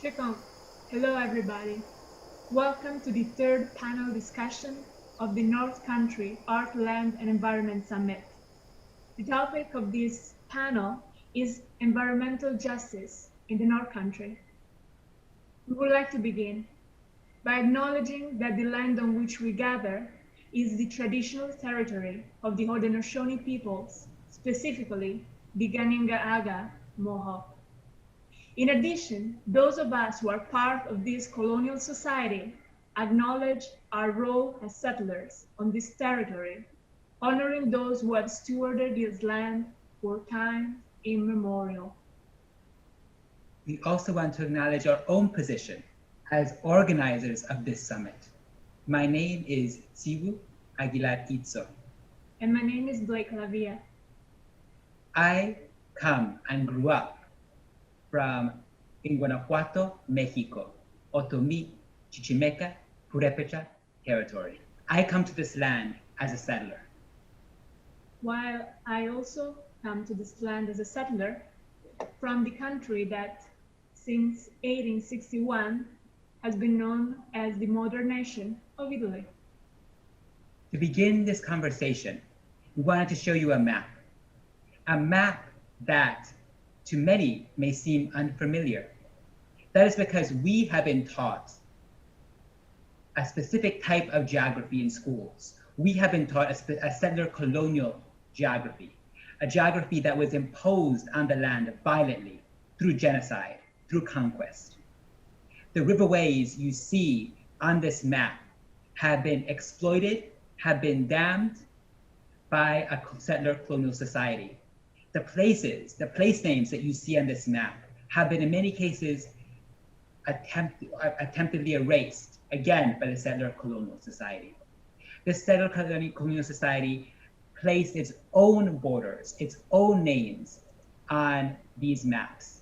Shikam. Hello, everybody. Welcome to the third panel discussion of the North Country Art, Land and Environment Summit. The topic of this panel is environmental justice in the North Country. We would like to begin by acknowledging that the land on which we gather is the traditional territory of the Haudenosaunee peoples, specifically the Ganinga-Aga Mohawk. In addition, those of us who are part of this colonial society acknowledge our role as settlers on this territory, honoring those who have stewarded this land for time immemorial. We also want to acknowledge our own position as organizers of this summit. My name is Siwu Aguilar Itzo. And my name is Blake Lavia. I come and grew up in Guanajuato, Mexico, Otomí, Chichimeca, Purépecha territory. I come to this land as a settler. While I also come to this land as a settler from the country that since 1861 has been known as the modern nation of Italy. To begin this conversation, we wanted to show you a map that to many may seem unfamiliar. That is because we have been taught a specific type of geography in schools. We have been taught a settler colonial geography, a geography that was imposed on the land violently through genocide, through conquest. The riverways you see on this map have been exploited, have been dammed by a settler colonial society. The place names that you see on this map have been in many cases attemptedly erased, again, by the settler colonial society. The settler colonial society placed its own borders, its own names on these maps.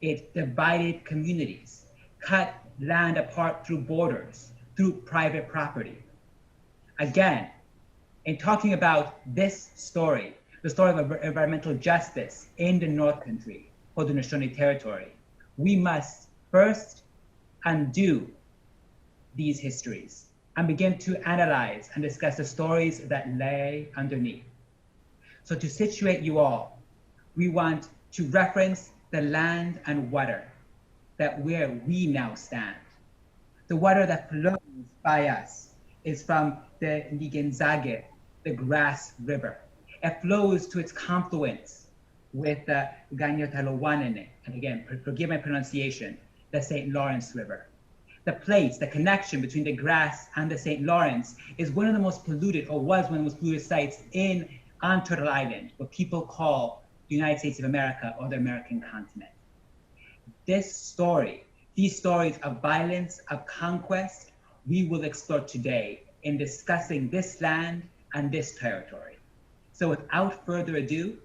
It divided communities, cut land apart through borders, through private property. Again, in talking about this story, the story of environmental justice in the North Country, Haudenosaunee Territory, we must first undo these histories and begin to analyze and discuss the stories that lay underneath. So to situate you all, we want to reference the land and water that where we now stand. The water that flows by us is from the Nigenzage, the Grass River. It flows to its confluence with the Ganyotalowanene, and again, forgive my pronunciation, the St. Lawrence River. The connection between the Grass and the St. Lawrence is one of the most polluted, or was one of the most polluted sites on Turtle Island, what people call the United States of America or the American continent. These stories of violence, of conquest, we will explore today in discussing this land and this territory. So without further ado,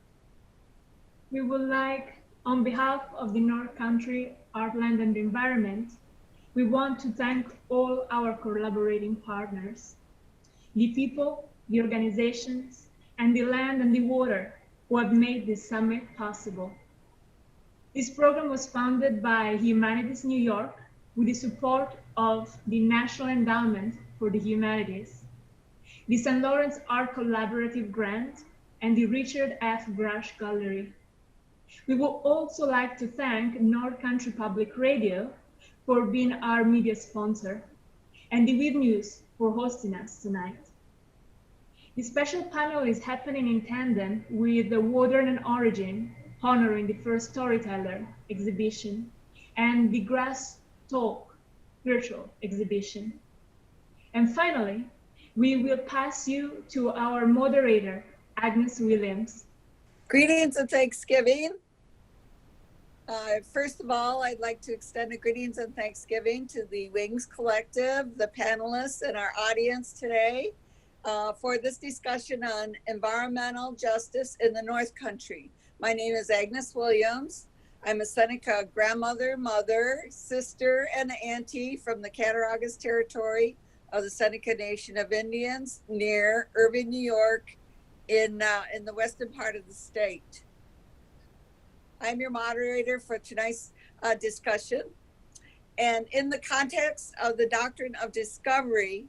we would like, on behalf of the North Country Art, Land and Environment, we want to thank all our collaborating partners, the people, the organizations, and the land and the water who have made this summit possible. This program was founded by Humanities New York with the support of the National Endowment for the Humanities, the St. Lawrence Art Collaborative Grant, and the Richard F. Brush Gallery. We would also like to thank North Country Public Radio for being our media sponsor, and the Weeb News for hosting us tonight. The special panel is happening in tandem with the Water and Origin, honoring the first storyteller exhibition, and the Grass Talk virtual exhibition. And finally, we will pass you to our moderator, Agnes Williams. Greetings and Thanksgiving. First of all, I'd like to extend a greetings and Thanksgiving to the Wings Collective, the panelists, and our audience today for this discussion on environmental justice in the North Country. My name is Agnes Williams. I'm a Seneca grandmother, mother, sister, and auntie from the Cattaraugus Territory of the Seneca Nation of Indians near Irving, New York, in the western part of the state. I'm your moderator for tonight's discussion. And in the context of the Doctrine of Discovery,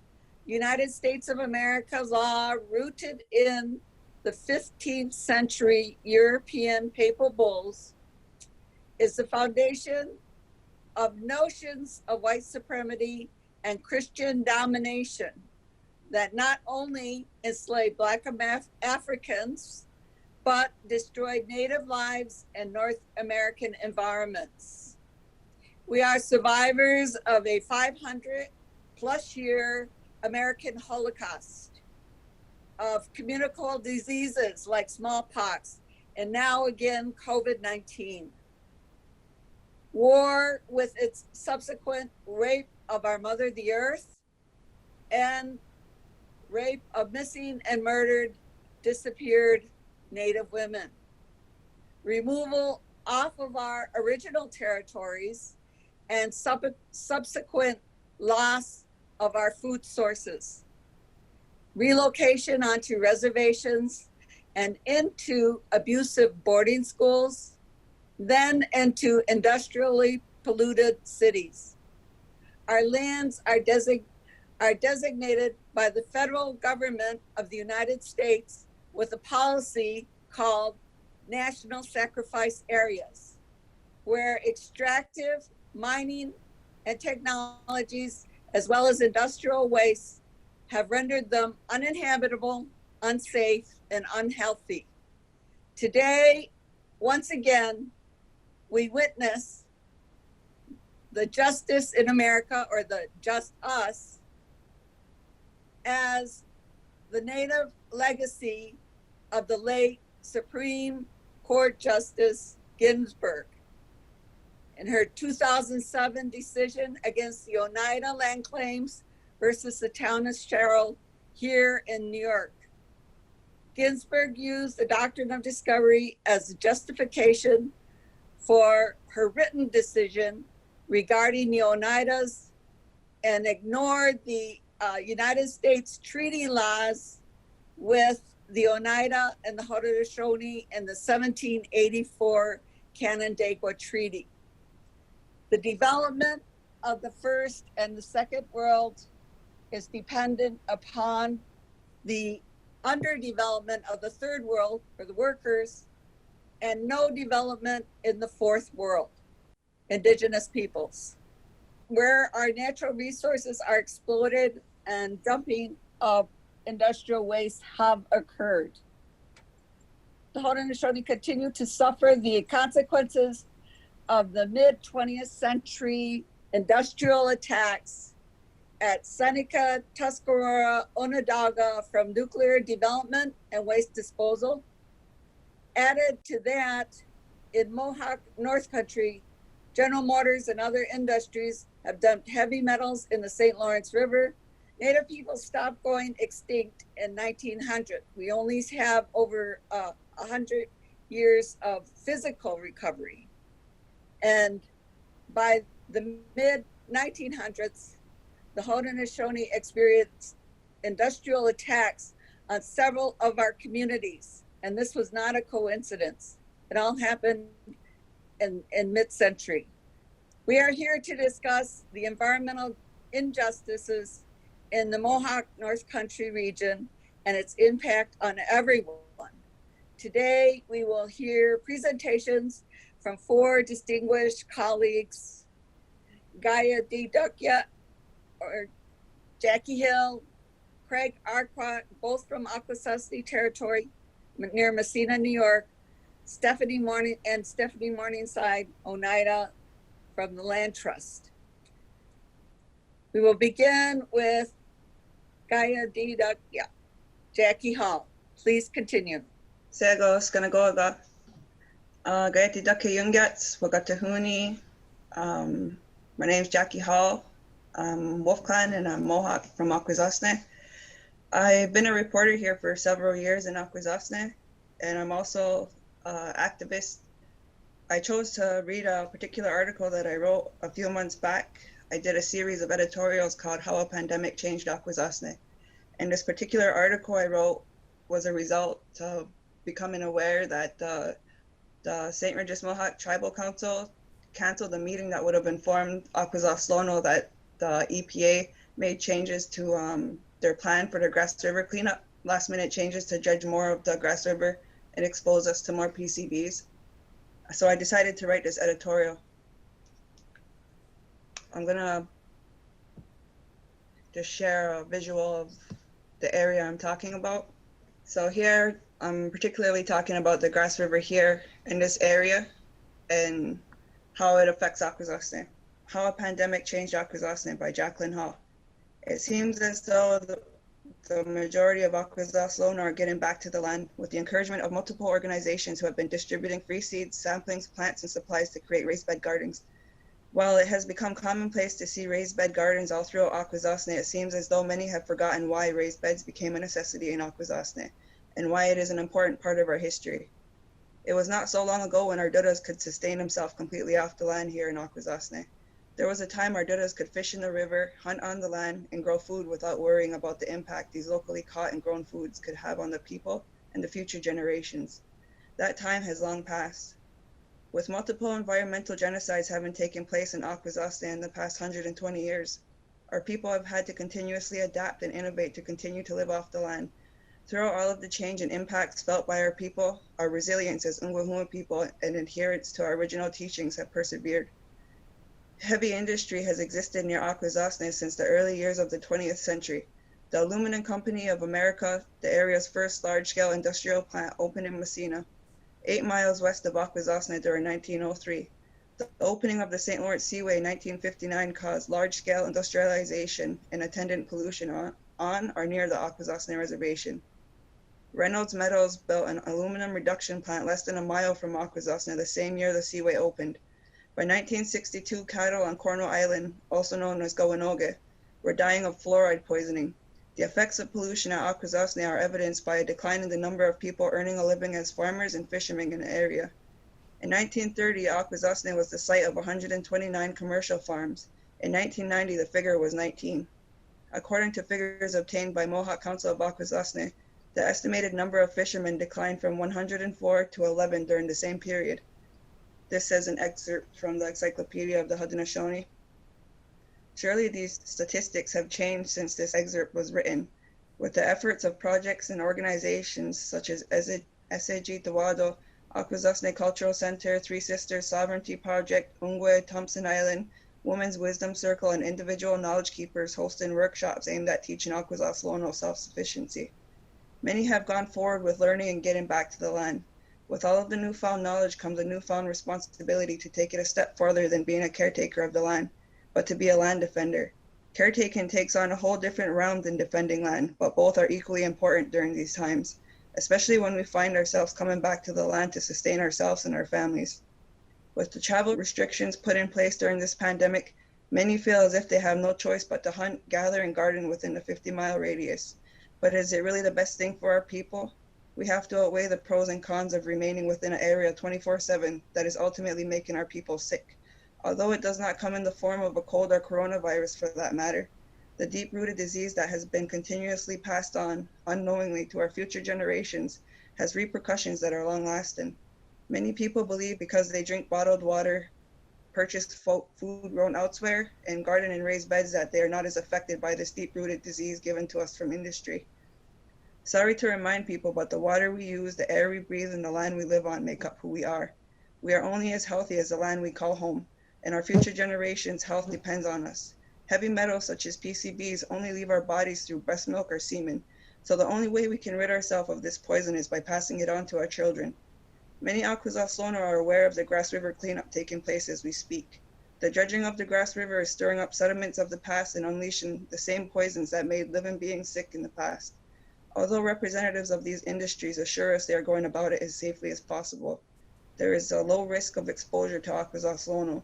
United States of America law rooted in the 15th century European papal bulls is the foundation of notions of white supremacy and Christian domination that not only enslaved Black Africans, but destroyed Native lives and North American environments. We are survivors of a 500+ year American Holocaust of communicable diseases like smallpox, and now again, COVID-19. War with its subsequent rape of our mother, the earth, and rape of missing and murdered, disappeared Native women. Removal off of our original territories and subsequent loss of our food sources. Relocation onto reservations and into abusive boarding schools, then into industrially polluted cities. Our lands are designated by the federal government of the United States with a policy called National Sacrifice Areas, where extractive mining and technologies, as well as industrial waste, have rendered them uninhabitable, unsafe, and unhealthy. Today, once again, we witness the justice in America, or the just us, as the Native legacy of the late Supreme Court Justice Ginsburg in her 2007 decision against the Oneida land claims versus the town of Sherrill here in New York. Ginsburg used the Doctrine of Discovery as justification for her written decision regarding the Oneidas and ignored the United States treaty laws with the Oneida and the Haudenosaunee in the 1784 Canandaigua Treaty. The development of the first and the second world is dependent upon the underdevelopment of the third world for the workers, and no development in the fourth world, indigenous peoples, where our natural resources are exploited and dumping of industrial waste have occurred. The Haudenosaunee continue to suffer the consequences of the mid-20th century industrial attacks at Seneca, Tuscarora, Onondaga from nuclear development and waste disposal. Added to that, in Mohawk North Country, General Motors and other industries have dumped heavy metals in the St. Lawrence River. Native people stopped going extinct in 1900. We only have over 100 years of physical recovery. And by the mid-1900s, the Haudenosaunee experienced industrial attacks on several of our communities. And this was not a coincidence. It all happened in mid-century. We are here to discuss the environmental injustices in the Mohawk North Country region and its impact on everyone. Today, we will hear presentations from 4 distinguished colleagues: Gaia D. Duckya, or Jackie Hill, Craig Arquette, both from Akwesasne Territory near Messina, New York, Stephanie Morningside, Oneida from the Land Trust. We will begin with Gaia D. Duckya. Jackie Hall, please continue. Sego Skanagoga, Gaia D. Duckya Yungats, Wagatahuni. My name is Jackie Hall. I'm Wolf Clan and I'm Mohawk from Akwesasne. I've been a reporter here for several years in Akwesasne, and I'm also an activist. I chose to read a particular article that I wrote a few months back. I did a series of editorials called How a Pandemic Changed Akwesasne. And this particular article I wrote was a result of becoming aware that the St. Regis Mohawk Tribal Council canceled a meeting that would have informed Akwesasne that the EPA made changes to their plan for their Grass River cleanup, last minute changes to dredge more of the Grass River and expose us to more PCBs. So I decided to write this editorial. I'm gonna just share a visual of the area I'm talking about. So here, I'm particularly talking about the Grass River here in this area and how it affects Akwesasne. How a Pandemic Changed Akwesasne by Jacqueline Hall. It seems as though the majority of Akwesasne are getting back to the land with the encouragement of multiple organizations who have been distributing free seeds, samplings, plants, and supplies to create raised bed gardens. While it has become commonplace to see raised bed gardens all throughout Akwesasne, it seems as though many have forgotten why raised beds became a necessity in Akwesasne and why it is an important part of our history. It was not so long ago when our Dudas could sustain themselves completely off the land here in Akwesasne. There was a time our Dudas could fish in the river, hunt on the land, and grow food without worrying about the impact these locally caught and grown foods could have on the people and the future generations. That time has long passed. With multiple environmental genocides having taken place in Akwesasne in the past 120 years, our people have had to continuously adapt and innovate to continue to live off the land. Throughout all of the change and impacts felt by our people, our resilience as Ngwahuma people and adherence to our original teachings have persevered. Heavy industry has existed near Akwesasne since the early years of the 20th century. The Aluminum Company of America, the area's first large-scale industrial plant, opened in Messina, 8 miles west of Akwesasne during 1903. The opening of the St. Lawrence Seaway in 1959 caused large-scale industrialization and attendant pollution on or near the Akwesasne Reservation. Reynolds Metals built an aluminum reduction plant less than a mile from Akwesasne the same year the Seaway opened. By 1962, cattle on Cornwall Island, also known as Gowanoge, were dying of fluoride poisoning. The effects of pollution at Akwesasne are evidenced by a decline in the number of people earning a living as farmers and fishermen in the area. In 1930, Akwesasne was the site of 129 commercial farms. In 1990, the figure was 19. According to figures obtained by Mohawk Council of Akwesasne, the estimated number of fishermen declined from 104 to 11 during the same period. This is an excerpt from the Encyclopedia of the Haudenosaunee. Surely these statistics have changed since this excerpt was written. With the efforts of projects and organizations such as SAG Tawado, Akwesasne Cultural Center, Three Sisters Sovereignty Project, Ungwe, Thompson Island, Women's Wisdom Circle, and individual knowledge keepers hosting workshops aimed at teaching Akwesasne self-sufficiency. Many have gone forward with learning and getting back to the land. With all of the newfound knowledge comes a newfound responsibility to take it a step further than being a caretaker of the land, but to be a land defender. Caretaking takes on a whole different realm than defending land, but both are equally important during these times, especially when we find ourselves coming back to the land to sustain ourselves and our families. With the travel restrictions put in place during this pandemic, many feel as if they have no choice but to hunt, gather, and garden within a 50-mile radius. But is it really the best thing for our people? We have to outweigh the pros and cons of remaining within an area 24/7 that is ultimately making our people sick. Although it does not come in the form of a cold or coronavirus for that matter, the deep-rooted disease that has been continuously passed on unknowingly to our future generations has repercussions that are long-lasting. Many people believe because they drink bottled water, purchase food grown elsewhere, and garden and raise beds that they are not as affected by this deep-rooted disease given to us from industry. Sorry to remind people, but the water we use, the air we breathe, and the land we live on make up who we are. We are only as healthy as the land we call home, and our future generations' health depends on us. Heavy metals such as PCBs only leave our bodies through breast milk or semen, so the only way we can rid ourselves of this poison is by passing it on to our children. Many Akwesasne are aware of the Grass River cleanup taking place as we speak. The dredging of the Grass River is stirring up sediments of the past and unleashing the same poisons that made living beings sick in the past. Although representatives of these industries assure us they are going about it as safely as possible, there is a low risk of exposure to Akwesasne.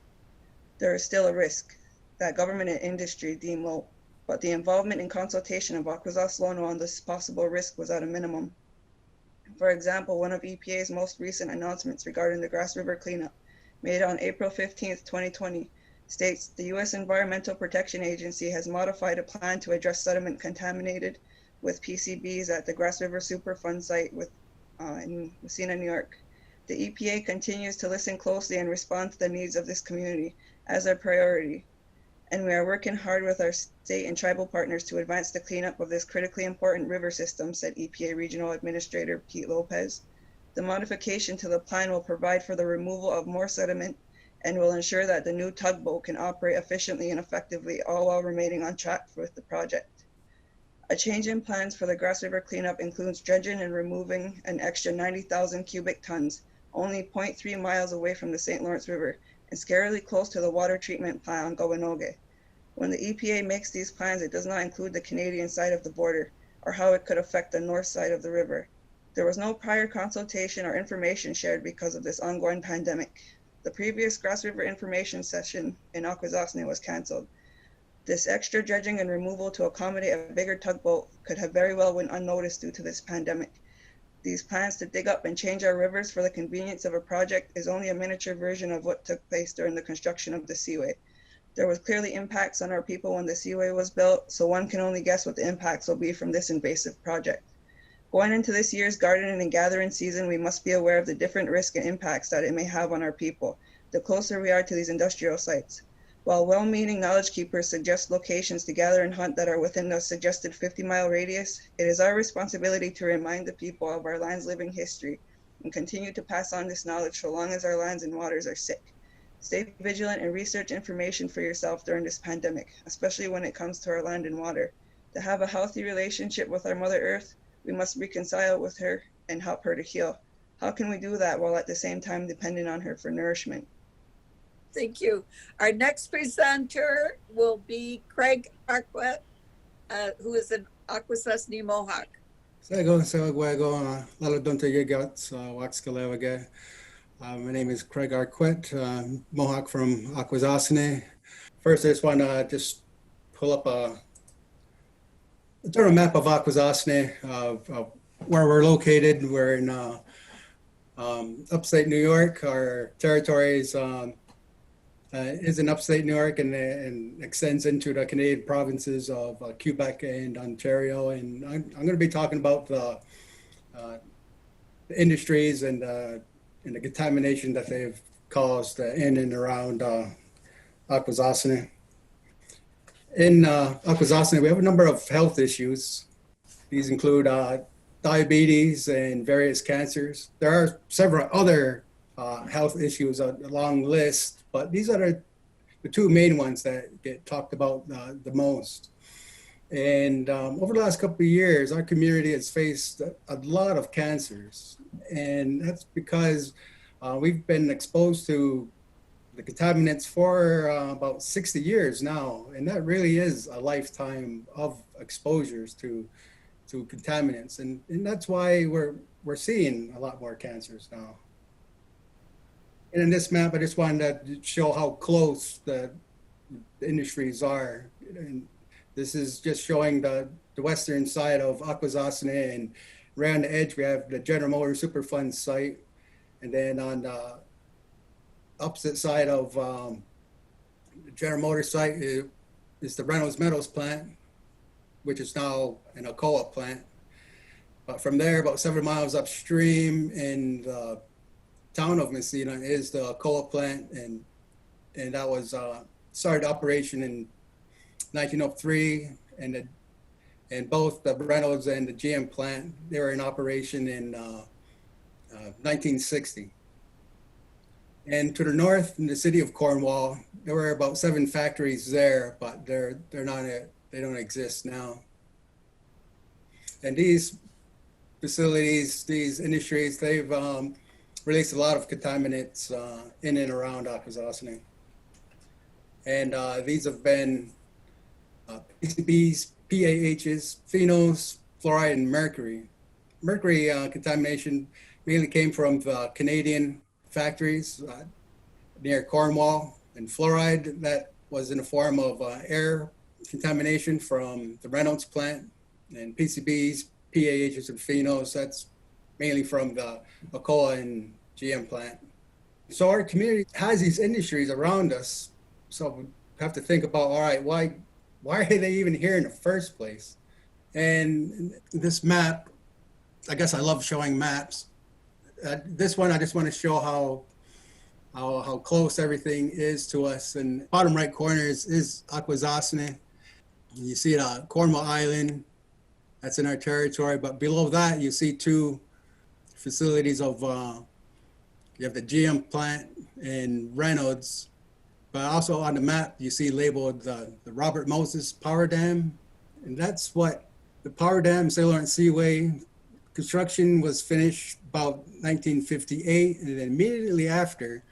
There is still a risk that government and industry deem low, but the involvement and consultation of Akwesasne on this possible risk was at a minimum. For example, one of EPA's most recent announcements regarding the Grass River cleanup, made on April 15, 2020, states the U.S. Environmental Protection Agency has modified a plan to address sediment contaminated with PCBs at the Grass River Superfund Site in Messina, New York. The EPA continues to listen closely and respond to the needs of this community as our priority, and we are working hard with our state and tribal partners to advance the cleanup of this critically important river system, said EPA Regional Administrator Pete Lopez. The modification to the plan will provide for the removal of more sediment and will ensure that the new tugboat can operate efficiently and effectively, all while remaining on track with the project. A change in plans for the Grass River cleanup includes dredging and removing an extra 90,000 cubic tons, only 0.3 miles away from the St. Lawrence River and scarily close to the water treatment plant on Gowanoghe. When the EPA makes these plans, it does not include the Canadian side of the border or how it could affect the north side of the river. There was no prior consultation or information shared because of this ongoing pandemic. The previous Grass River information session in Akwesasne was canceled. This extra dredging and removal to accommodate a bigger tugboat could have very well went unnoticed due to this pandemic. These plans to dig up and change our rivers for the convenience of a project is only a miniature version of what took place during the construction of the seaway. There was clearly impacts on our people when the seaway was built, so one can only guess what the impacts will be from this invasive project. Going into this year's gardening and gathering season, we must be aware of the different risks and impacts that it may have on our people, the closer we are to these industrial sites. While well-meaning knowledge keepers suggest locations to gather and hunt that are within the suggested 50-mile radius, it is our responsibility to remind the people of our land's living history and continue to pass on this knowledge so long as our lands and waters are sick. Stay vigilant and research information for yourself during this pandemic, especially when it comes to our land and water. To have a healthy relationship with our Mother Earth, we must reconcile with her and help her to heal. How can we do that while at the same time depending on her for nourishment? Thank you. Our next presenter will be Craig Arquette, who is an Akwesasne Mohawk. My name is Craig Arquette, Mohawk from Akwesasne. First, I just want to just pull up a general map of Akwesasne, of where we're located. We're in upstate New York. Our territory is in upstate New York and extends into the Canadian provinces of Quebec and Ontario. And I'm going to be talking about the industries and the contamination that they've caused in and around Akwesasne. In Akwesasne, we have a number of health issues. These include diabetes and various cancers. There are several other health issues, a long list, but these are the two main ones that get talked about the most. And over the last couple of years, our community has faced a lot of cancers. And that's because we've been exposed to the contaminants for about 60 years now. And that really is a lifetime of exposures to contaminants. And that's why we're seeing a lot more cancers now. And in this map, I just wanted to show how close the industries are. And this is just showing the western side of Akwesasne, and around the edge, we have the General Motors Superfund site. And then on the opposite side of the General Motors site is the Reynolds Metals plant, which is now an Alcoa plant. But from there, about 7 miles upstream in the town of Messina is the Alcoa plant, and that was started operation in 1903, and both the Reynolds and the GM plant, they were in operation in 1960. And to the north, in the city of Cornwall, there were about 7 factories there, but they don't exist now. And these facilities, these industries, they've released a lot of contaminants in and around Akwesasne. And these have been PCBs, PAHs, phenols, fluoride, and mercury. Mercury contamination mainly came from the Canadian factories near Cornwall, and fluoride, that was in the form of air contamination from the Reynolds plant, and PCBs, PAHs, and phenols, that's mainly from the Alcoa and GM plant. So our community has these industries around us, so we have to think about, all right, why are they even here in the first place? And this map, I guess I love showing maps. This one, I just want to show how close everything is to us. And bottom right corner is Akwesasne. You see Cornwall Island, that's in our territory. But below that, you see two facilities of, you have the GM plant in Reynolds, but also on the map, you see labeled the Robert Moses Power Dam. And that's what the Power Dam, St. Lawrence Seaway, construction was finished about 1958. And then immediately after,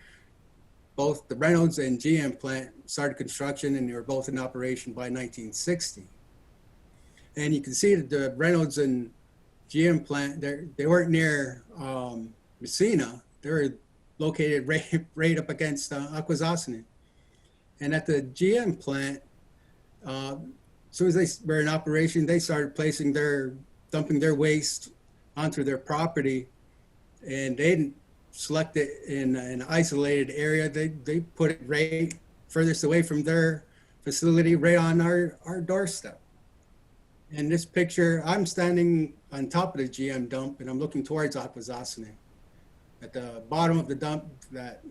both the Reynolds and GM plant started construction, and they were both in operation by 1960. And you can see that the Reynolds and GM plant, they weren't near Messina. They were located right up against Akwesasne. And at the GM plant, as soon as they were in operation, they started dumping their waste onto their property, and they didn't select it in an isolated area. They put it right furthest away from their facility, right on our doorstep. In this picture, I'm standing on top of the GM dump, and I'm looking towards Akwesasne. At the bottom of the dump, that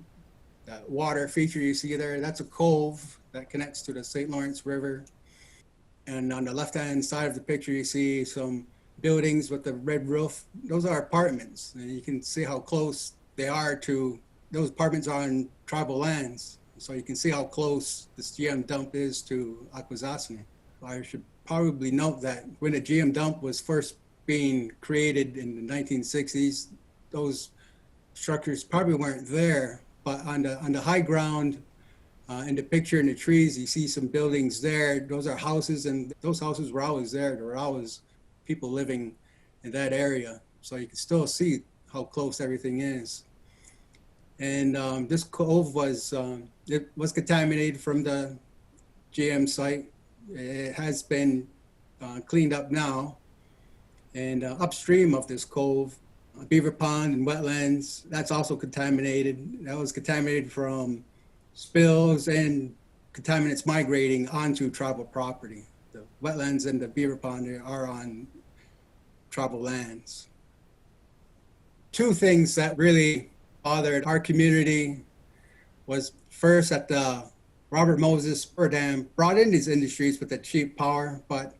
water feature you see there, that's a cove that connects to the St. Lawrence River. And on the left-hand side of the picture, you see some buildings with the red roof. Those are apartments, and you can see how close they are to, those apartments are on tribal lands. So you can see how close this GM dump is to Akwesasne. I should probably note that when the GM dump was first being created in the 1960s, those structures probably weren't there, but on the high ground, in the picture in the trees, you see some buildings there. Those are houses, and those houses were always there. There were always people living in that area. So you can still see how close everything is. And this cove was contaminated from the GM site. It has been cleaned up now. And upstream of this cove, Beaver Pond and wetlands, that's also contaminated. That was contaminated from spills and contaminants migrating onto tribal property. The wetlands and the Beaver Pond are on tribal lands. Two things that really bothered our community was first that the Robert Moses Power Dam brought in these industries with the cheap power, but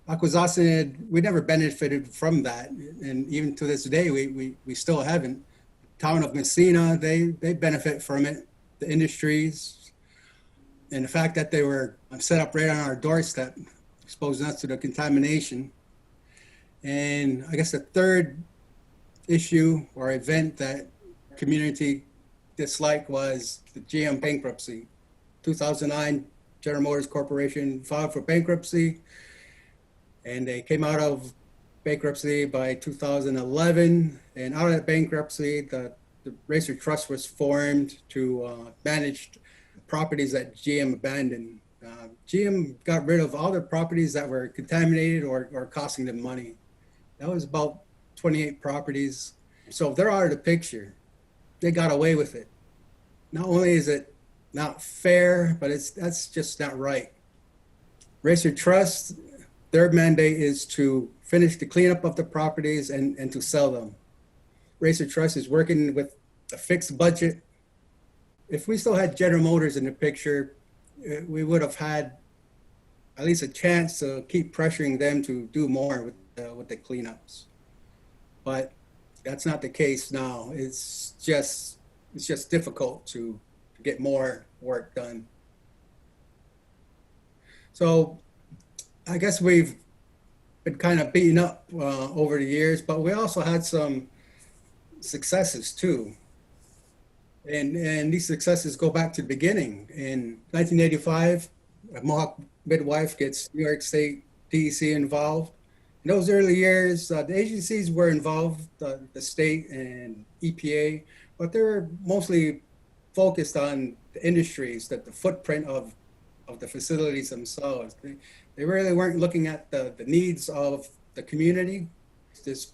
Akwesasne, we never benefited from that. And even to this day, we still haven't. The town of Messina, they benefit from it, the industries, and the fact that they were set up right on our doorstep, exposing us to the contamination. And I guess the third issue or event that community disliked was the GM bankruptcy. 2009, General Motors Corporation filed for bankruptcy, and they came out of bankruptcy by 2011. And out of that bankruptcy, the Racer Trust was formed to manage properties that GM abandoned. GM got rid of all the properties that were contaminated or costing them money. That was about 28 properties. So they're out of the picture. They got away with it. Not only is it not fair, but that's just not right. Racer Trust, their mandate is to finish the cleanup of the properties and to sell them. Racer Trust is working with a fixed budget. If we still had General Motors in the picture, we would have had at least a chance to keep pressuring them to do more with the cleanups. But that's not the case now. It's just difficult to get more work done. So I guess we've been kind of beaten up over the years, but we also had some successes too. And these successes go back to the beginning. In 1985, a Mohawk midwife gets New York State DEC involved. In those early years, the agencies were involved, the state and EPA, but they were mostly focused on the industries, that the footprint of the facilities themselves. They really weren't looking at the needs of the community. This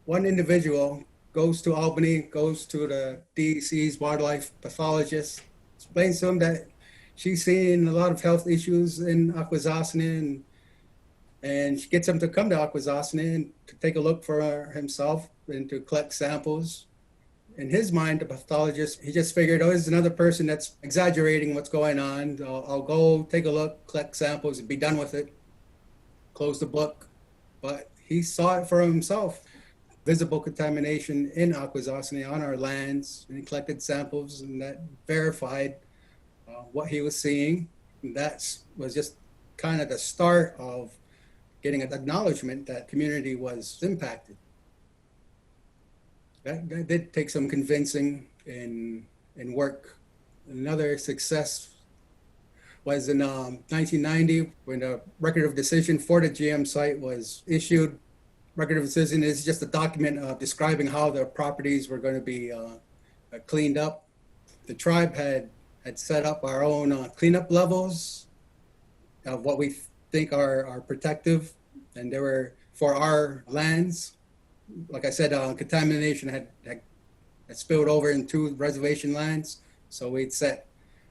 one individual goes to Albany, goes to the DEC's wildlife pathologist, explains to him that she's seeing a lot of health issues in Akwesasne, and she gets him to come to Akwesasne and to take a look for himself and to collect samples. In his mind, the pathologist, he just figured, oh, this is another person that's exaggerating what's going on. I'll go take a look, collect samples, and be done with it, close the book. But he saw it for himself. Visible contamination in Akwesasne on our lands, and he collected samples, and that verified what he was seeing. And that was just kind of the start of getting an acknowledgement that community was impacted. That did take some convincing and work. Another success was in 1990 when the record of decision for the GM site was issued. Record of decision is just a document describing how the properties were going to be cleaned up. The tribe had set up our own cleanup levels of what we think are protective, and they were for our lands. Like I said, contamination had spilled over into reservation lands, so we'd set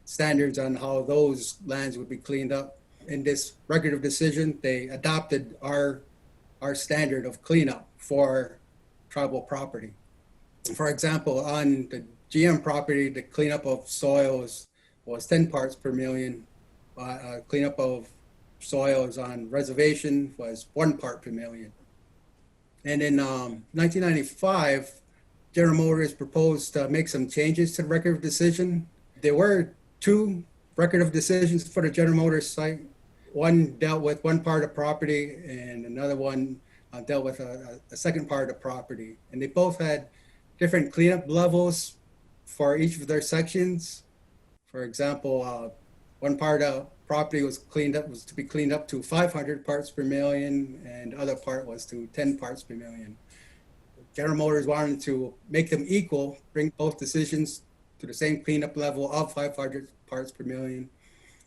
standards on how those lands would be cleaned up. In this record of decision, they adopted our standard of cleanup for tribal property. For example, on the GM property, the cleanup of soils was 10 parts per million. Cleanup of soils on reservation was 1 part per million. And in 1995, General Motors proposed to make some changes to the record of decision. There were 2 record of decisions for the General Motors site. One dealt with 1 part of property, and another one dealt with a second part of property. And they both had different cleanup levels for each of their sections. For example, 1 part of property was to be cleaned up to 500 parts per million, and the other part was to 10 parts per million. General Motors wanted to make them equal, bring both decisions to the same cleanup level of 500 parts per million.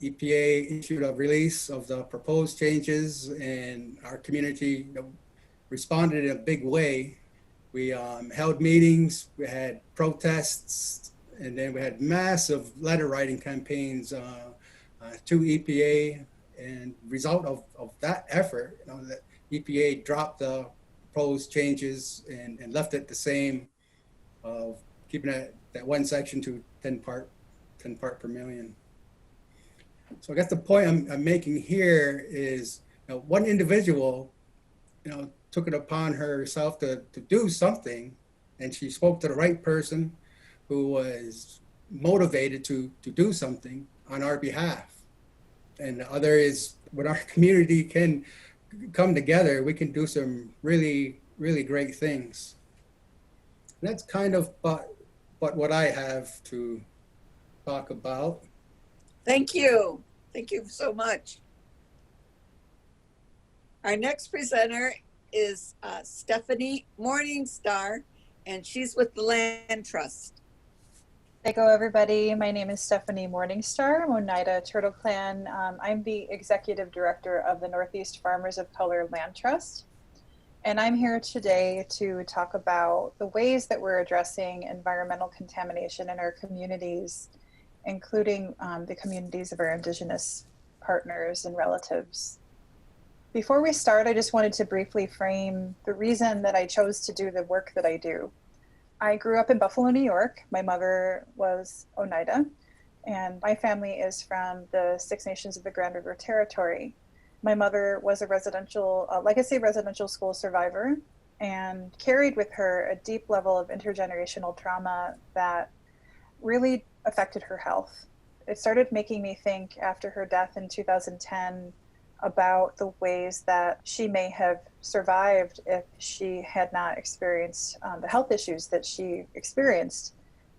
EPA issued a release of the proposed changes, and our community responded in a big way. We held meetings, we had protests, and then we had massive letter writing campaigns to EPA. And result of that effort, that EPA dropped the proposed changes and left it the same, of keeping that 1 section to 10 part per million. So I guess the point I'm making here is, one individual, took it upon herself to do something, and she spoke to the right person who was motivated to do something on our behalf. And the other is, when our community can come together, we can do some really, really great things. And that's kind of what I have to talk about. Thank you. Thank you so much. Our next presenter is Stephanie Morningstar, and she's with the Land Trust. Hello, everybody. My name is Stephanie Morningstar. I'm Oneida Turtle Clan. I'm the Executive Director of the Northeast Farmers of Color Land Trust. And I'm here today to talk about the ways that we're addressing environmental contamination in our communities, including the communities of our Indigenous partners and relatives. Before we start, I just wanted to briefly frame the reason that I chose to do the work that I do. I grew up in Buffalo, New York. My mother was Oneida, and my family is from the 6 Nations of the Grand River Territory. My mother was a legacy residential school survivor, and carried with her a deep level of intergenerational trauma that really affected her health. It started making me think after her death in 2010 about the ways that she may have survived if she had not experienced the health issues that she experienced.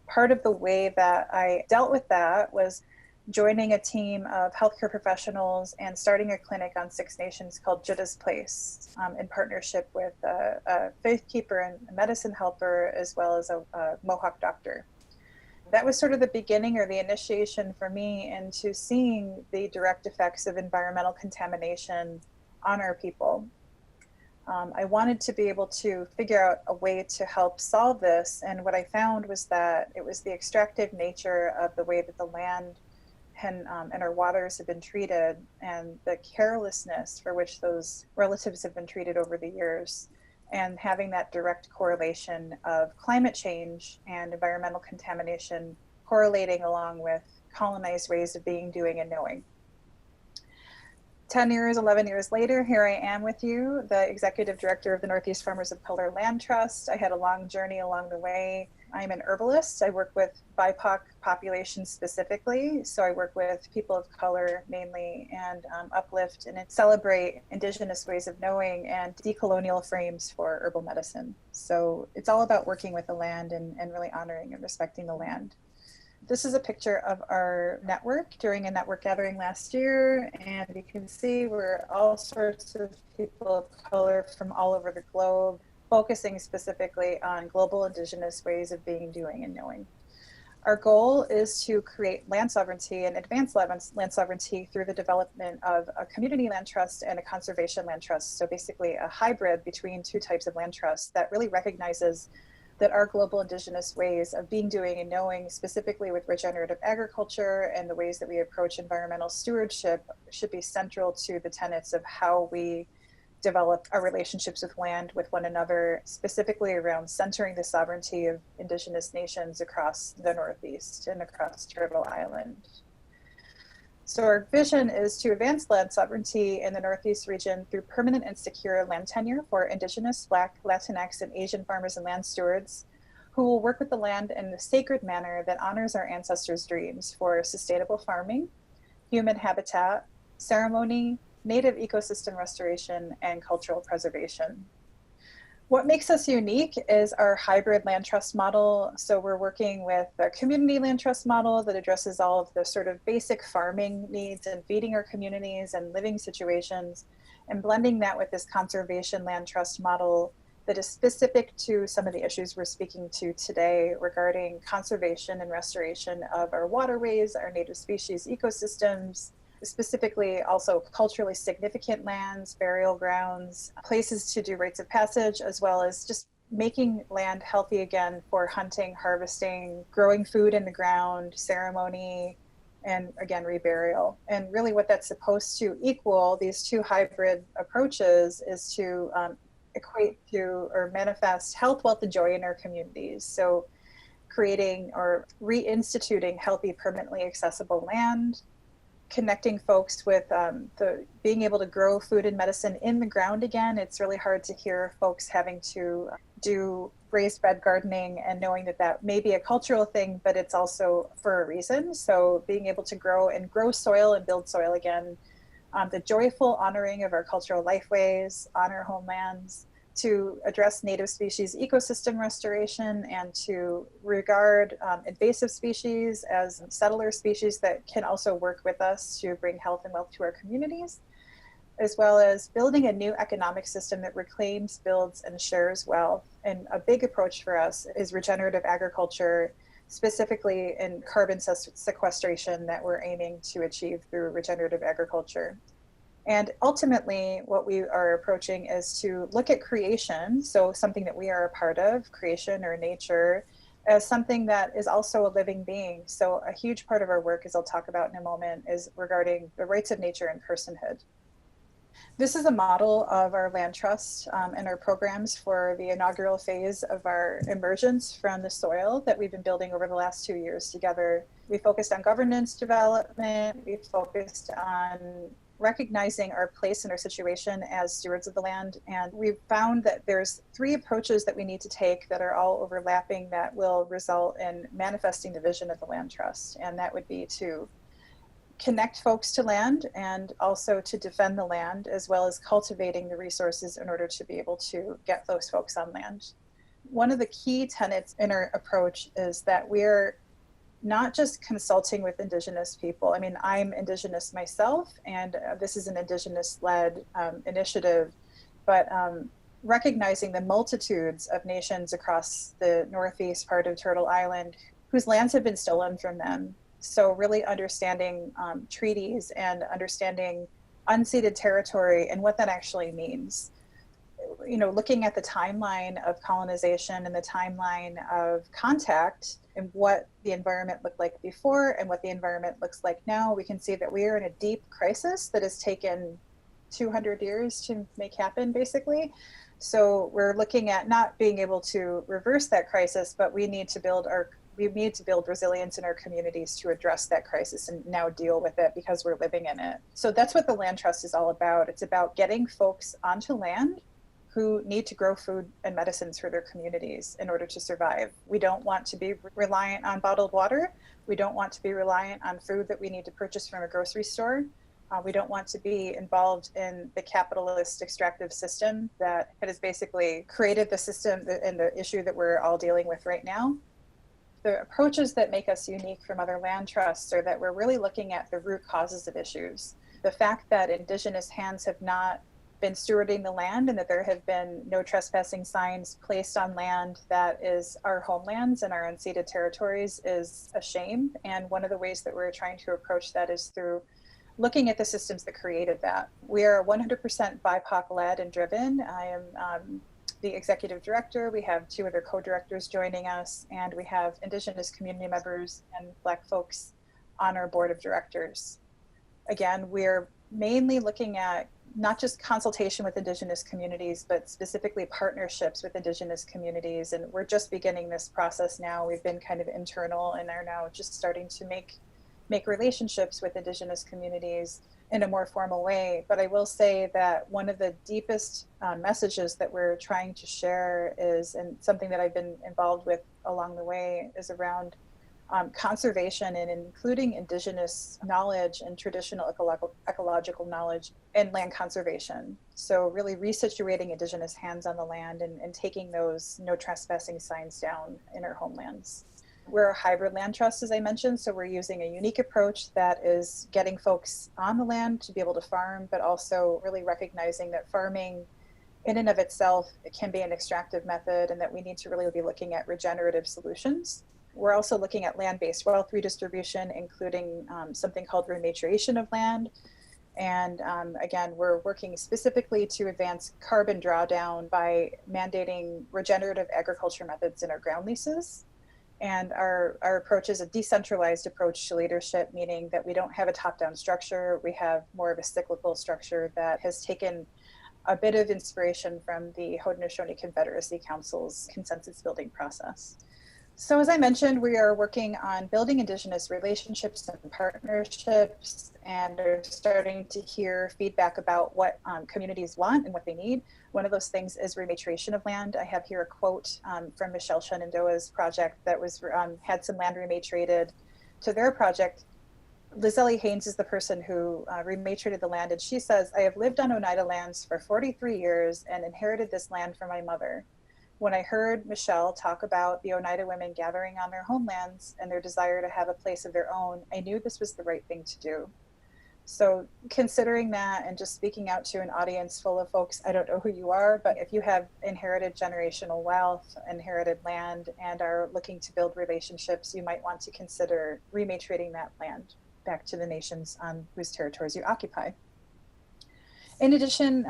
Part of the way that I dealt with that was joining a team of healthcare professionals and starting a clinic on 6 Nations called Judah's Place, in partnership with a faith keeper and a medicine helper, as well as a Mohawk doctor. That was sort of the beginning, or the initiation for me into seeing the direct effects of environmental contamination on our people. I wanted to be able to figure out a way to help solve this, and what I found was that it was the extractive nature of the way that the land and our waters have been treated, and the carelessness for which those relatives have been treated over the years. and having that direct correlation of climate change and environmental contamination correlating along with colonized ways of being, doing, and knowing. 10 years, 11 years later, here I am with you, the executive director of the Northeast Farmers of Color Land Trust. I had a long journey along the way. I'm an herbalist. I work with BIPOC populations specifically. So I work with people of color mainly, and uplift and celebrate indigenous ways of knowing and decolonial frames for herbal medicine. So it's all about working with the land and really honoring and respecting the land. This is a picture of our network during a network gathering last year, and you can see we're all sorts of people of color from all over the globe, focusing specifically on global indigenous ways of being, doing, and knowing. Our goal is to create land sovereignty and advance land sovereignty through the development of a community land trust and a conservation land trust. So basically a hybrid between two types of land trusts that really recognizes that our global indigenous ways of being, doing, and knowing, specifically with regenerative agriculture and the ways that we approach environmental stewardship, should be central to the tenets of how we develop our relationships with land, with one another, specifically around centering the sovereignty of indigenous nations across the Northeast and across Turtle Island. So our vision is to advance land sovereignty in the Northeast region through permanent and secure land tenure for Indigenous, Black, Latinx, and Asian farmers and land stewards who will work with the land in a sacred manner that honors our ancestors' dreams for sustainable farming, human habitat, ceremony, native ecosystem restoration, and cultural preservation. What makes us unique is our hybrid land trust model. So we're working with a community land trust model that addresses all of the sort of basic farming needs and feeding our communities and living situations, and blending that with this conservation land trust model that is specific to some of the issues we're speaking to today regarding conservation and restoration of our waterways, our native species ecosystems, specifically also culturally significant lands, burial grounds, places to do rites of passage, as well as just making land healthy again for hunting, harvesting, growing food in the ground, ceremony, and again, reburial. And really what that's supposed to equal, these two hybrid approaches, is to equate to or manifest health, wealth, and joy in our communities. So creating or reinstituting healthy, permanently accessible land, connecting folks with being able to grow food and medicine in the ground again. It's really hard to hear folks having to do raised bed gardening and knowing that that may be a cultural thing, but it's also for a reason. So being able to grow soil and build soil again, the joyful honoring of our cultural lifeways, honor homelands, to address native species ecosystem restoration, and to regard invasive species as settler species that can also work with us to bring health and wealth to our communities, as well as building a new economic system that reclaims, builds, and shares wealth. And a big approach for us is regenerative agriculture, specifically in carbon sequestration that we're aiming to achieve through regenerative agriculture. And ultimately, what we are approaching is to look at creation, so something that we are a part of, creation or nature, as something that is also a living being. So a huge part of our work, as I'll talk about in a moment, is regarding the rights of nature and personhood. This is a model of our land trust and our programs for the inaugural phase of our Emergence from the soil that we've been building over the last 2 years together. We focused on governance development, we focused on recognizing our place and our situation as stewards of the land. And we've found that there's 3 approaches that we need to take that are all overlapping that will result in manifesting the vision of the land trust. And that would be to connect folks to land and also to defend the land, as well as cultivating the resources in order to be able to get those folks on land. One of the key tenets in our approach is that we're not just consulting with Indigenous people. I mean, I'm Indigenous myself, and this is an Indigenous-led initiative, but recognizing the multitudes of nations across the northeast part of Turtle Island whose lands have been stolen from them. So really understanding treaties and understanding unceded territory and what that actually means. You know, looking at the timeline of colonization and the timeline of contact and what the environment looked like before and what the environment looks like now, we can see that we are in a deep crisis that has taken 200 years to make happen, basically. So we're looking at not being able to reverse that crisis, but we need to build resilience in our communities to address that crisis and now deal with it because we're living in it. So that's what the Land Trust is all about. It's about getting folks onto land who need to grow food and medicines for their communities in order to survive. We don't want to be reliant on bottled water. We don't want to be reliant on food that we need to purchase from a grocery store. We don't want to be involved in the capitalist extractive system that has basically created the system and the issue that we're all dealing with right now. The approaches that make us unique from other land trusts are that we're really looking at the root causes of issues. The fact that Indigenous hands have not been stewarding the land and that there have been no trespassing signs placed on land that is our homelands and our unceded territories is a shame. And one of the ways that we're trying to approach that is through looking at the systems that created that. We are 100% BIPOC led and driven. I am the executive director. We have 2 other co-directors joining us, and we have Indigenous community members and Black folks on our board of directors. Again, we're mainly looking at not just consultation with Indigenous communities, but specifically partnerships with Indigenous communities. And we're just beginning this process now. We've been kind of internal and are now just starting to make relationships with Indigenous communities in a more formal way. But I will say that one of the deepest messages that we're trying to share is, and something that I've been involved with along the way, is around conservation and including Indigenous knowledge and traditional ecological knowledge and land conservation. So really resituating Indigenous hands on the land and taking those no trespassing signs down in our homelands. We're a hybrid land trust, as I mentioned, so we're using a unique approach that is getting folks on the land to be able to farm, but also really recognizing that farming in and of itself, it can be an extractive method and that we need to really be looking at regenerative solutions. We're also looking at land-based wealth redistribution, including something called rematuration of land. And again, we're working specifically to advance carbon drawdown by mandating regenerative agriculture methods in our ground leases. And our approach is a decentralized approach to leadership, meaning that we don't have a top-down structure. We have more of a cyclical structure that has taken a bit of inspiration from the Haudenosaunee Confederacy Council's consensus building process. So as I mentioned, we are working on building Indigenous relationships and partnerships and are starting to hear feedback about what communities want and what they need. One of those things is rematuration of land. I have here a quote from Michelle Shenandoah's project that was had some land rematriated to their project. Lizelle Haynes is the person who rematriated the land, and she says, "I have lived on Oneida lands for 43 years and inherited this land from my mother. When I heard Michelle talk about the Oneida women gathering on their homelands and their desire to have a place of their own, I knew this was the right thing to do." So considering that and just speaking out to an audience full of folks, I don't know who you are, but if you have inherited generational wealth, inherited land, and are looking to build relationships, you might want to consider rematriating that land back to the nations on whose territories you occupy. In addition,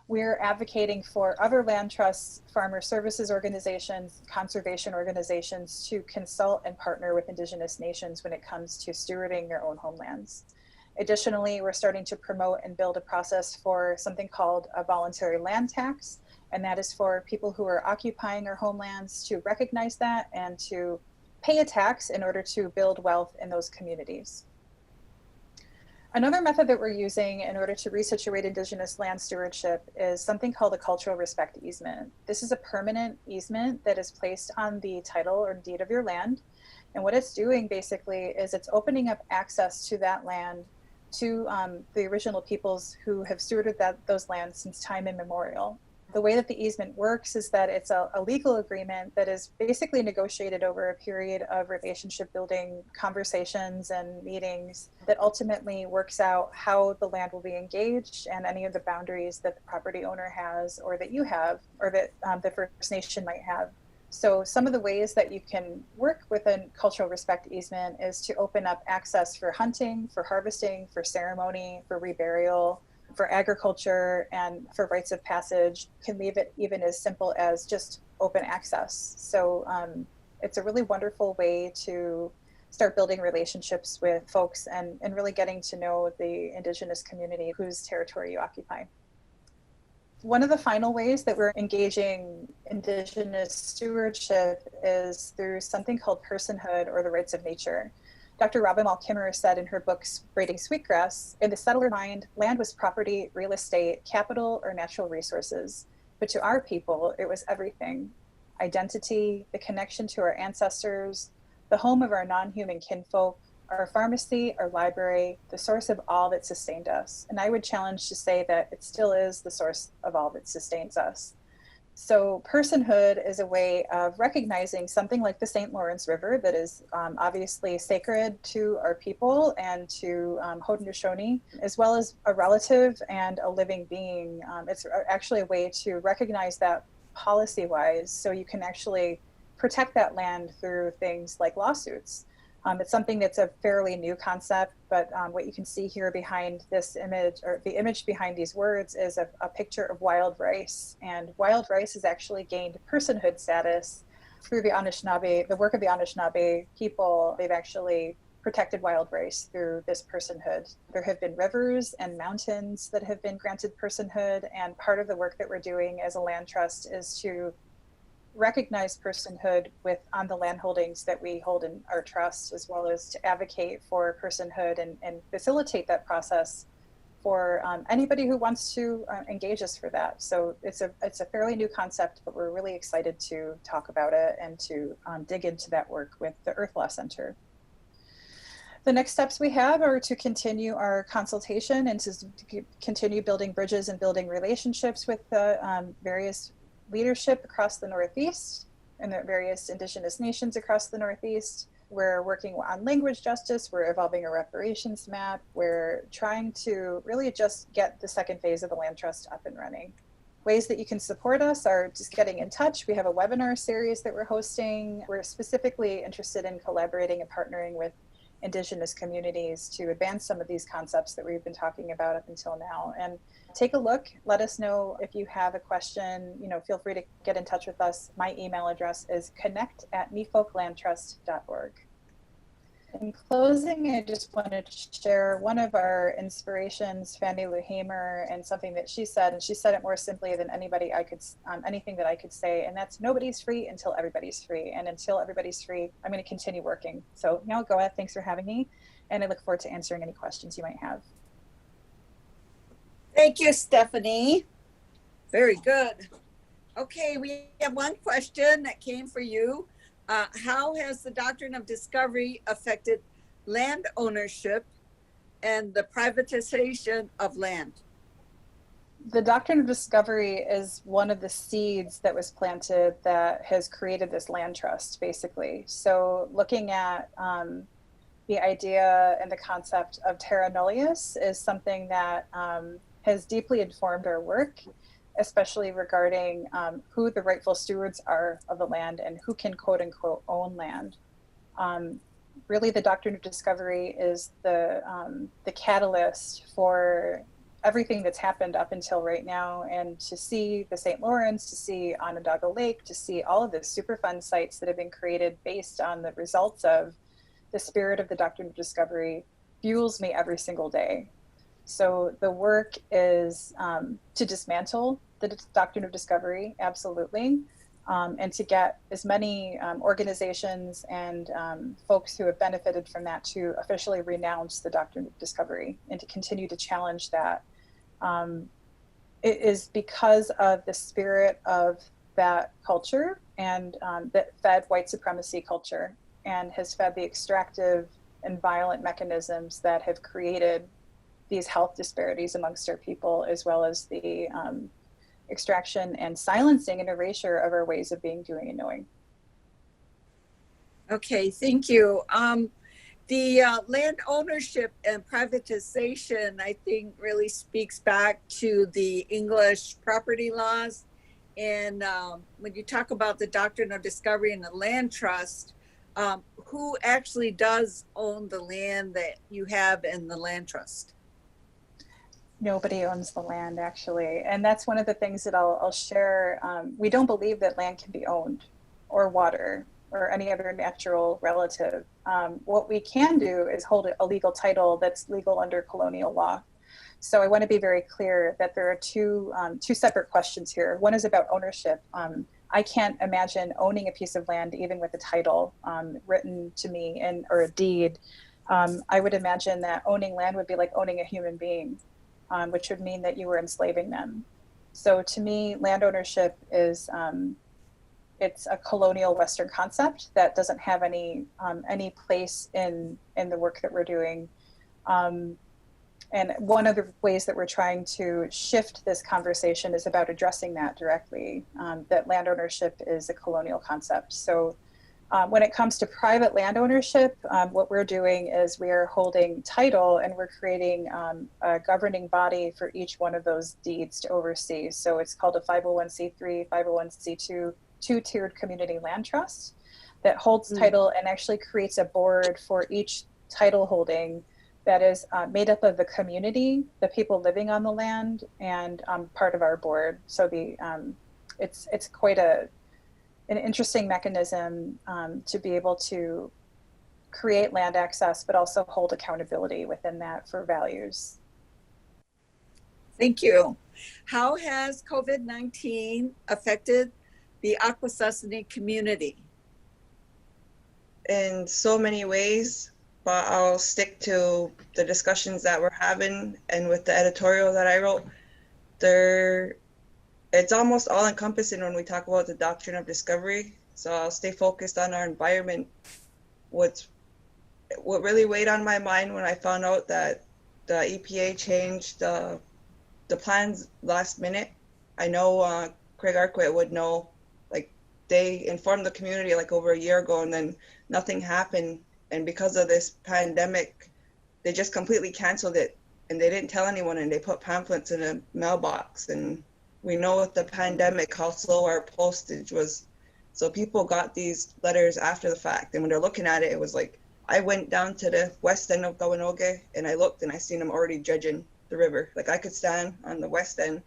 we're advocating for other land trusts, farmer services organizations, conservation organizations to consult and partner with Indigenous nations when it comes to stewarding their own homelands. Additionally, we're starting to promote and build a process for something called a voluntary land tax, and that is for people who are occupying our homelands to recognize that and to pay a tax in order to build wealth in those communities. Another method that we're using in order to resituate Indigenous land stewardship is something called a cultural respect easement. This is a permanent easement that is placed on the title or deed of your land. And what it's doing basically is it's opening up access to that land to the original peoples who have stewarded those lands since time immemorial. The way that the easement works is that it's a legal agreement that is basically negotiated over a period of relationship building conversations and meetings that ultimately works out how the land will be engaged and any of the boundaries that the property owner has or that you have or that the First Nation might have. So some of the ways that you can work with a cultural respect easement is to open up access for hunting, for harvesting, for ceremony, for reburial, for agriculture, and for rites of passage. Can leave it even as simple as just open access. So it's a really wonderful way to start building relationships with folks and really getting to know the Indigenous community whose territory you occupy. One of the final ways that we're engaging Indigenous stewardship is through something called personhood, or the rights of nature. Dr. Robin Wall Kimmerer said in her books, Braiding Sweetgrass, in the settler mind, land was property, real estate, capital, or natural resources. But to our people, it was everything: identity, the connection to our ancestors, the home of our non-human kinfolk, our pharmacy, our library, the source of all that sustained us. And I would challenge to say that it still is the source of all that sustains us. So personhood is a way of recognizing something like the St. Lawrence River that is obviously sacred to our people and to Haudenosaunee, as well as a relative and a living being. It's actually a way to recognize that policy-wise, so you can actually protect that land through things like lawsuits. It's something that's a fairly new concept, but what you can see here behind this image, or the image behind these words, is a picture of wild rice. And wild rice has actually gained personhood status through the Anishinaabe, the work of the Anishinaabe people. They've actually protected wild rice through this personhood. There have been rivers and mountains that have been granted personhood, and part of the work that we're doing as a land trust is to recognize personhood on the land holdings that we hold in our trust, as well as to advocate for personhood and facilitate that process for anybody who wants to engage us for that. So it's a fairly new concept, but we're really excited to talk about it and to dig into that work with the Earth Law Center. The next steps we have are to continue our consultation and to continue building bridges and building relationships with the various leadership across the Northeast and the various Indigenous nations across the Northeast. We're working on language justice. We're evolving a reparations map. We're trying to really just get the second phase of the land trust up and running. Ways that you can support us are just getting in touch. We have a webinar series that we're hosting. We're specifically interested in collaborating and partnering with Indigenous communities to advance some of these concepts that we've been talking about up until now. And take a look, let us know if you have a question, feel free to get in touch with us. My email address is connect@nefolklandtrust.org. In closing, I just wanted to share one of our inspirations, Fannie Lou Hamer, and something that she said, and she said it more simply than anything that I could say, and that's nobody's free until everybody's free. And until everybody's free, I'm going to continue working. So go ahead, thanks for having me, and I look forward to answering any questions you might have. Thank you, Stephanie. Very good. Okay, we have one question that came for you. How has the Doctrine of Discovery affected land ownership and the privatization of land? The Doctrine of Discovery is one of the seeds that was planted that has created this land trust, basically. So looking at the idea and the concept of terra nullius is something that has deeply informed our work, especially regarding who the rightful stewards are of the land and who can quote unquote own land. Really, the Doctrine of Discovery is the catalyst for everything that's happened up until right now. And to see the St. Lawrence, to see Onondaga Lake, to see all of the Superfund sites that have been created based on the results of the spirit of the Doctrine of Discovery fuels me every single day. So the work is to dismantle the Doctrine of Discovery, absolutely, and to get as many organizations and folks who have benefited from that to officially renounce the Doctrine of Discovery and to continue to challenge that. It is because of the spirit of that culture and that fed white supremacy culture and has fed the extractive and violent mechanisms that have created these health disparities amongst our people, as well as the extraction and silencing and erasure of our ways of being, doing, and knowing. Okay, thank you. The land ownership and privatization, I think, really speaks back to the English property laws. And when you talk about the Doctrine of Discovery and the land trust, who actually does own the land that you have in the land trust? Nobody owns the land, actually. And that's one of the things that I'll share. We don't believe that land can be owned, or water, or any other natural relative. What we can do is hold a legal title that's legal under colonial law. So I want to be very clear that there are two separate questions here. One is about ownership. I can't imagine owning a piece of land, even with a title written to me or a deed. I would imagine that owning land would be like owning a human being, which would mean that you were enslaving them. So to me, land ownership is it's a colonial Western concept that doesn't have any place in the work that we're doing. And one of the ways that we're trying to shift this conversation is about addressing that directly, that land ownership is a colonial concept. So when it comes to private land ownership, what we're doing is we are holding title and we're creating a governing body for each one of those deeds to oversee. So it's called a 501c3, 501c2, two-tiered community land trust that holds title and actually creates a board for each title holding that is made up of the community, the people living on the land, and part of our board. So it's quite an interesting mechanism to be able to create land access, but also hold accountability within that for values. Thank you. How has COVID-19 affected the Akwesasne community? In so many ways, but I'll stick to the discussions that we're having, and with the editorial that I wrote, it's almost all encompassing when we talk about the Doctrine of Discovery. So I'll stay focused on our environment. What really weighed on my mind when I found out that the EPA changed the plans last minute. I know Craig Arquette would know, like, they informed the community like over a year ago, and then nothing happened. And because of this pandemic, they just completely canceled it, and they didn't tell anyone, and they put pamphlets in a mailbox. And we know with the pandemic how slow our postage was. So people got these letters after the fact, and when they're looking at it, it was like, I went down to the west end of Gawanoge and I looked and I seen them already dredging the river. Like, I could stand on the west end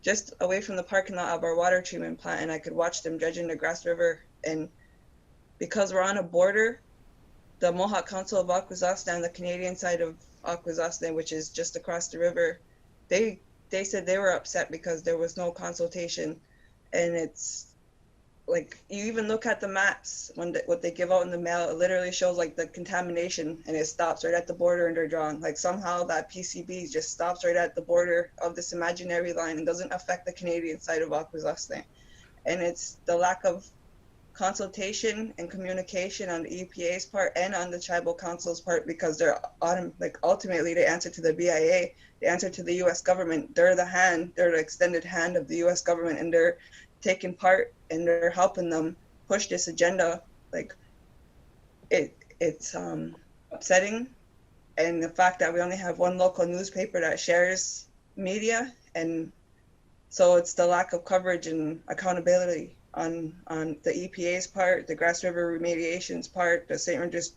just away from the parking lot of our water treatment plant, and I could watch them dredging the Grass River. And because we're on a border, the Mohawk Council of Akwesasne on the Canadian side of Akwesasne, which is just across the river, they said they were upset because there was no consultation. And it's like, you even look at the maps, what they give out in the mail, it literally shows like the contamination, and it stops right at the border, and they're drawn. Like, somehow that PCB just stops right at the border of this imaginary line and doesn't affect the Canadian side of Akwesasne. And it's the lack of consultation and communication on the EPA's part and on the tribal council's part, because they're ultimately they answer to the BIA, they answer to the U.S. government. They're the extended hand of the U.S. government, and they're taking part and they're helping them push this agenda. Like, it's upsetting. And the fact that we only have one local newspaper that shares media, and so it's the lack of coverage and accountability on the EPA's part, the Grass River Remediation's part, the St. Regis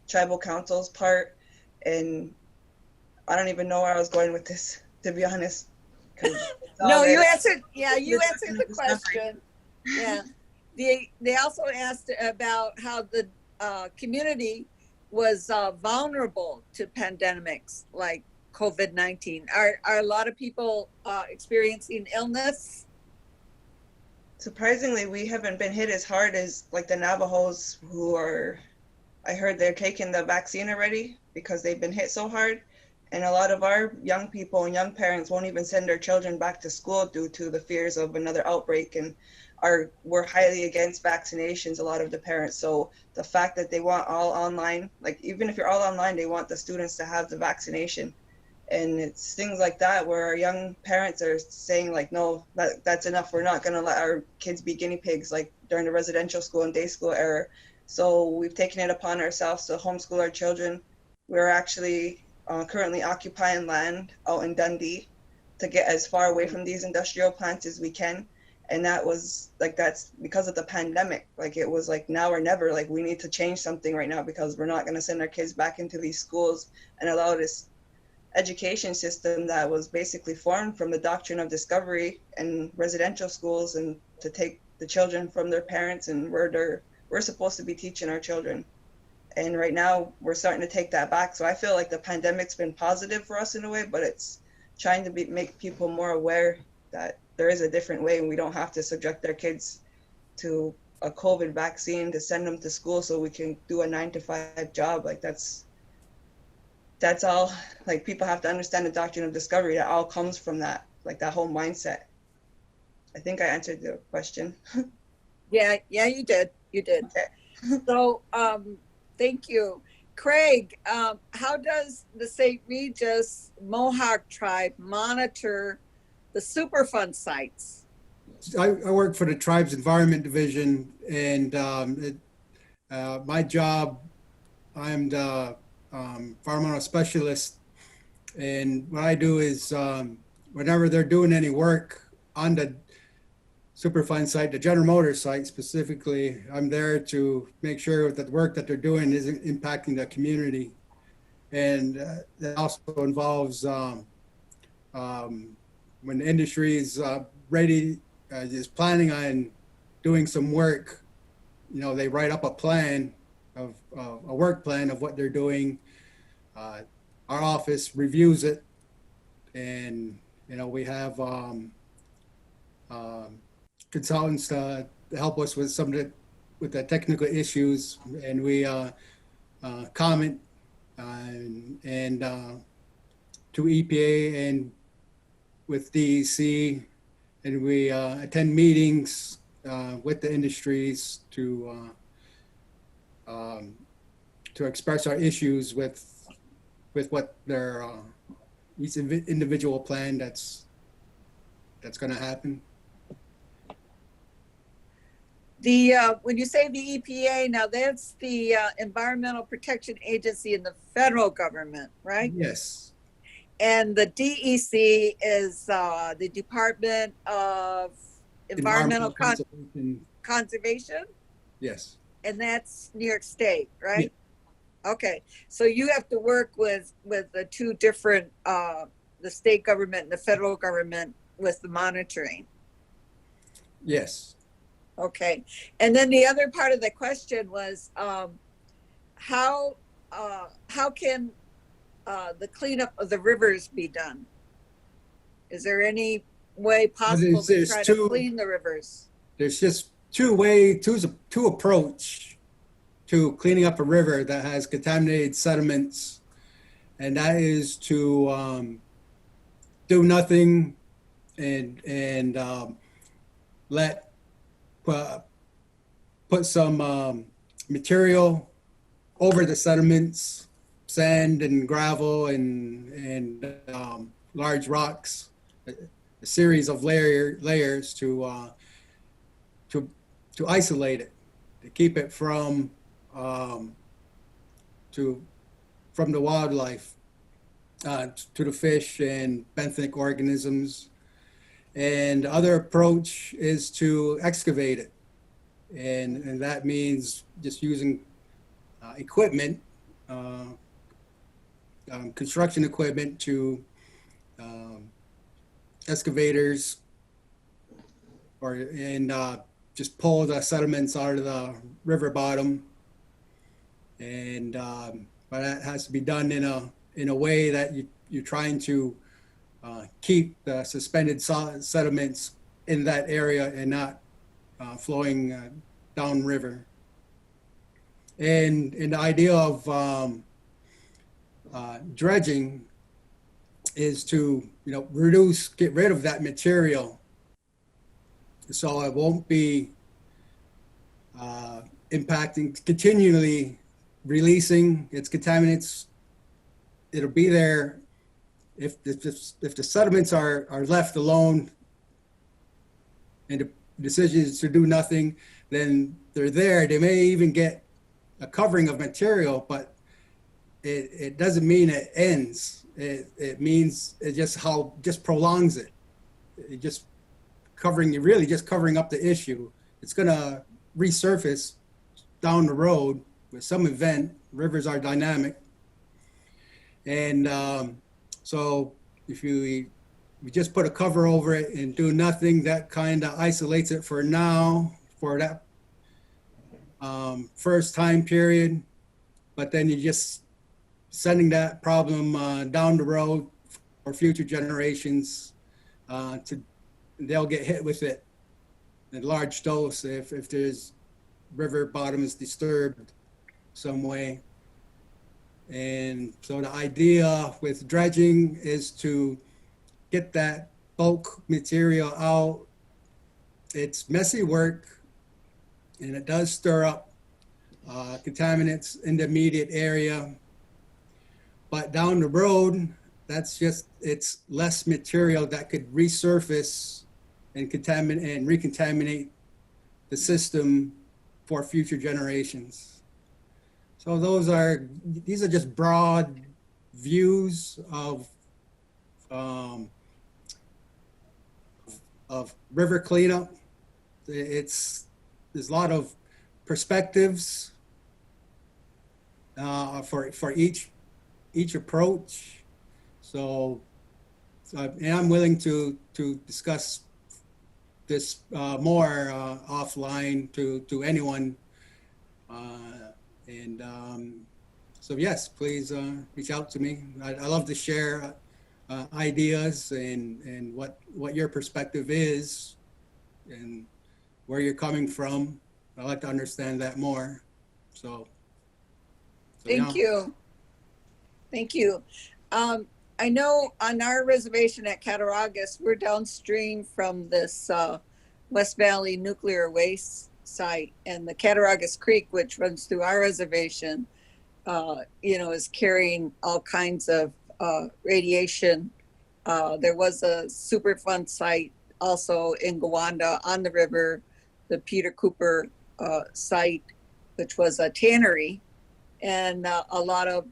Tribal Council's part. And I don't even know where I was going with this, to be honest. No, you answered the question. Yeah. They also asked about how the community was vulnerable to pandemics like COVID-19. Are a lot of people experiencing illness? Surprisingly, we haven't been hit as hard as like the Navajos, who are, I heard they're taking the vaccine already because they've been hit so hard. And a lot of our young people and young parents won't even send their children back to school due to the fears of another outbreak, and we're highly against vaccinations, a lot of the parents. So the fact that they want all online, like, even if you're all online, they want the students to have the vaccination. And it's things like that where our young parents are saying, like, no, that's enough. We're not going to let our kids be guinea pigs like during the residential school and day school era. So we've taken it upon ourselves to homeschool our children. We're actually currently occupying land out in Dundee to get as far away from these industrial plants as we can. And that's because of the pandemic. Like, it was like now or never. Like, we need to change something right now, because we're not going to send our kids back into these schools and allow this education system that was basically formed from the Doctrine of Discovery and residential schools, and to take the children from their parents and where we're supposed to be teaching our children. And right now we're starting to take that back. So I feel like the pandemic's been positive for us in a way, but it's trying to make people more aware that there is a different way, and we don't have to subject their kids to a COVID vaccine to send them to school so we can do a 9-to-5 job. Like that's all. Like, people have to understand the doctrine of discovery. That all comes from that, like that whole mindset. I think I answered the question. Yeah, you did. Okay. So, thank you. Craig, how does the St. Regis Mohawk tribe monitor the Superfund sites? I work for the tribe's environment division, and my job, I'm the environmental specialist, and what I do is whenever they're doing any work on the Superfund site, the General Motors site specifically, I'm there to make sure that the work that they're doing isn't impacting the community. And that also involves when the industry is ready, is planning on doing some work, you know, they write up a plan of a work plan of what they're doing. Our office reviews it, and you know, we have consultants to help us with some of the technical issues, and we comment and to EPA and with DEC, and we attend meetings with the industries to express our issues with what their each individual plan that's going to happen. When you say the EPA, now that's the Environmental Protection Agency in the federal government, right? Yes. And the DEC is the Department of Environmental Conservation? Yes. And that's New York State, right? Yeah. Okay. So you have to work with the two different, the state government and the federal government with the monitoring. Yes. Okay. And then the other part of the question was how can the cleanup of the rivers be done? Is there any way possible to try to clean the rivers? There's just two approach to cleaning up a river that has contaminated sediments, and that is to do nothing and put some material over the sediments, sand and gravel and large rocks, a series of layers to isolate it, to keep it from the wildlife, to the fish and benthic organisms. And the other approach is to excavate it, and that means just using equipment, construction equipment, to excavators, and just pull the sediments out of the river bottom. And but that has to be done in a way that you're trying to keep the suspended sediments in that area and not flowing downriver. And the idea of dredging is to, you know, get rid of that material, so it won't be impacting, continually releasing its contaminants. It'll be there. If the sediments are left alone and the decision is to do nothing, then they're there. They may even get a covering of material, but it doesn't mean it ends. It means it just prolongs it. It just really just covering up the issue. It's gonna resurface down the road with some event. Rivers are dynamic, and so if we just put a cover over it and do nothing, that kind of isolates it for now, for that first time period. But then you're just sending that problem down the road for future generations. They'll get hit with it in large dose if there's river bottom is disturbed some way. And so the idea with dredging is to get that bulk material out. It's messy work, and it does stir up contaminants in the immediate area. But down the road, it's less material that could resurface and recontaminate the system for future generations. So these are just broad views of river cleanup. There's a lot of perspectives for each approach. So and I'm willing to discuss this more offline to anyone. So yes, please reach out to me. I love to share ideas and what your perspective is and where you're coming from. I'd like to understand that more. So Thank you. Thank you. I know on our reservation at Cattaraugus, we're downstream from this West Valley nuclear waste site, and the Cattaraugus Creek, which runs through our reservation, is carrying all kinds of radiation. There was a Superfund site also in Gowanda on the river, the Peter Cooper site, which was a tannery, and a lot of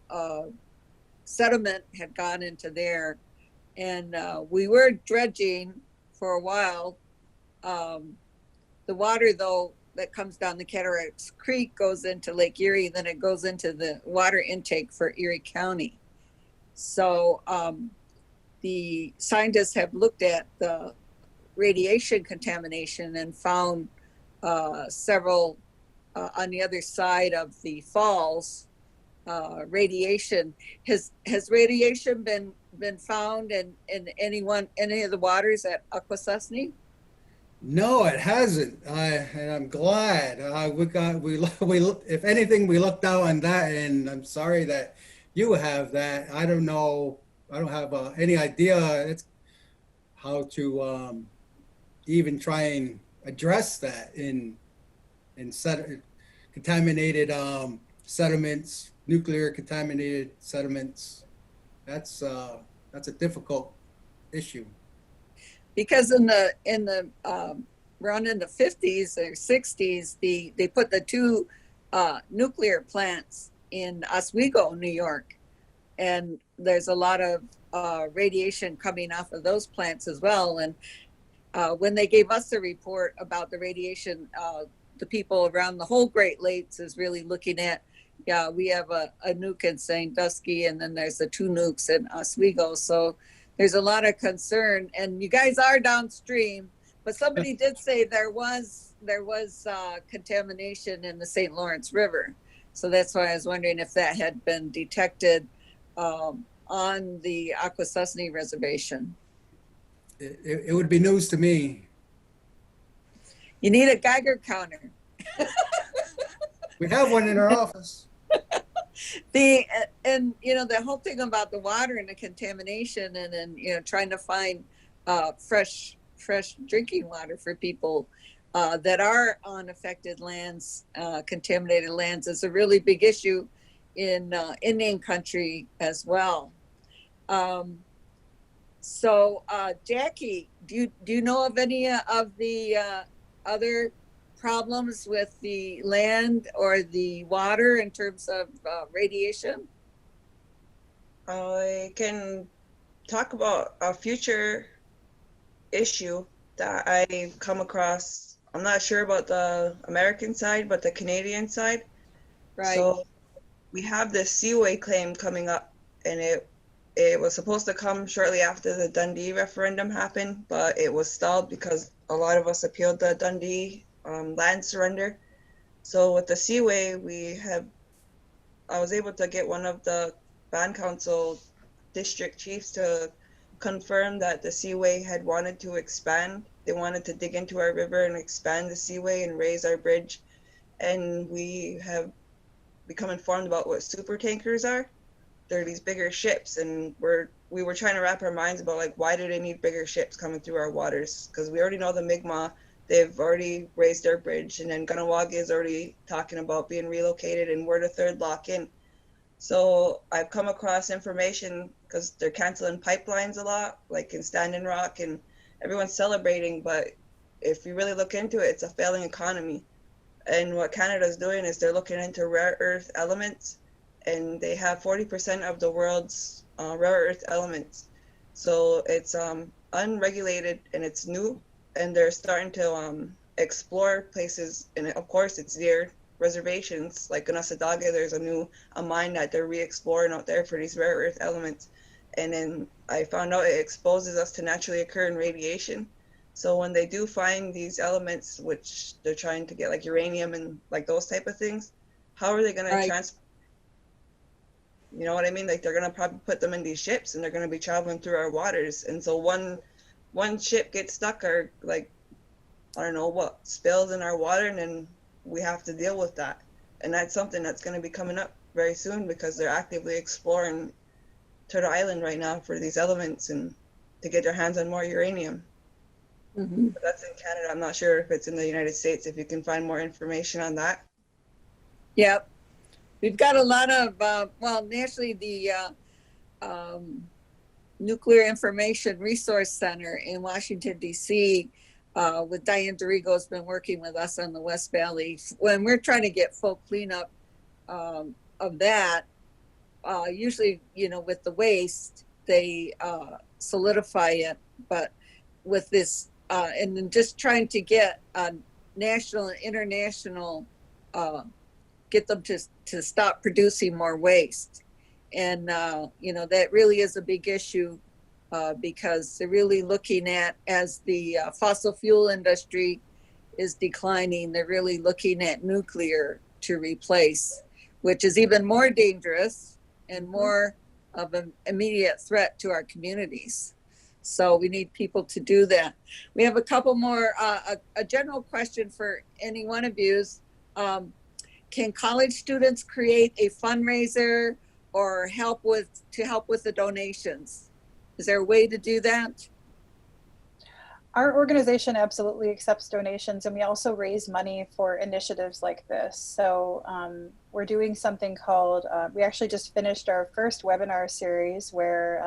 sediment had gone into there. And we were dredging for a while. The water, though, that comes down the Cattaraugus Creek goes into Lake Erie, then it goes into the water intake for Erie County. So the scientists have looked at the radiation contamination and found several on the other side of the falls. Radiation has radiation been found in any of the waters at Akwesasne? no, it hasn't. And I'm glad. If anything, we looked out on that, and I'm sorry that you have that. I don't know. I don't have any idea how to even try and address that in contaminated sediments, nuclear contaminated sediments. That's a difficult issue. Because around in the 50s or 60s, they put the two nuclear plants in Oswego, New York, and there's a lot of radiation coming off of those plants as well. And when they gave us the report about the radiation, the people around the whole Great Lakes is really looking at, we have a nuke in Sandusky, and then there's the two nukes in Oswego. So there's a lot of concern, and you guys are downstream, but somebody did say there was contamination in the St. Lawrence River. So that's why I was wondering if that had been detected on the Akwesasne reservation. It would be news to me. You need a Geiger counter. We have one in our office. The whole thing about the water and the contamination, and then trying to find fresh drinking water for people that are on affected lands, contaminated lands, is a really big issue in Indian country as well. So Jackie, do you know of any of the other problems with the land or the water in terms of radiation? I can talk about a future issue that I come across. I'm not sure about the American side, but the Canadian side. Right. So we have this seaway claim coming up, and it was supposed to come shortly after the Dundee referendum happened, but it was stalled because a lot of us appealed the Dundee land surrender. So with the seaway, I was able to get one of the Band Council district chiefs to confirmed that the seaway had wanted to expand. They wanted to dig into our river and expand the seaway and raise our bridge. And we have become informed about what super tankers are. They're these bigger ships, and we were trying to wrap our minds about like, why do they need bigger ships coming through our waters? Because we already know the Mi'kmaq, they've already raised their bridge, and then Kahnawake is already talking about being relocated, and we're the third lock in. So I've come across information because they're canceling pipelines a lot, like in Standing Rock, and everyone's celebrating. But if you really look into it, it's a failing economy. And what Canada's doing is they're looking into rare earth elements, and they have 40% of the world's rare earth elements. So it's unregulated and it's new, and they're starting to explore places. And of course, it's near reservations like in Osadage. There's a mine that they're re-exploring out there for these rare earth elements. And then I found out it exposes us to naturally occurring radiation. So when they do find these elements, which they're trying to get like uranium and like those type of things, how are they going to transport? You know what I mean? Like they're going to probably put them in these ships, and they're going to be traveling through our waters. And so one ship gets stuck, or like, I don't know what, spills in our water, and then we have to deal with that. And that's something that's going to be coming up very soon, because they're actively exploring Turtle Island right now for these elements and to get their hands on more uranium. Mm-hmm. But that's in Canada. I'm not sure if it's in the United States, if you can find more information on that. Yep. We've got a lot of, nationally, the Nuclear Information Resource Center in Washington, D.C., with Diane Dorigo has been working with us on the West Valley. When we're trying to get full cleanup of that, usually, with the waste, they solidify it. But with this, and then just trying to get national and international, get them to stop producing more waste. And, that really is a big issue. Because they're really looking at, as the fossil fuel industry is declining, they're really looking at nuclear to replace, which is even more dangerous and more of an immediate threat to our communities. So we need people to do that. We have a couple more, a general question for any one of you. Can college students create a fundraiser or help with the donations? Is there a way to do that? Our organization absolutely accepts donations, and we also raise money for initiatives like this. So we're doing something called, we actually just finished our first webinar series where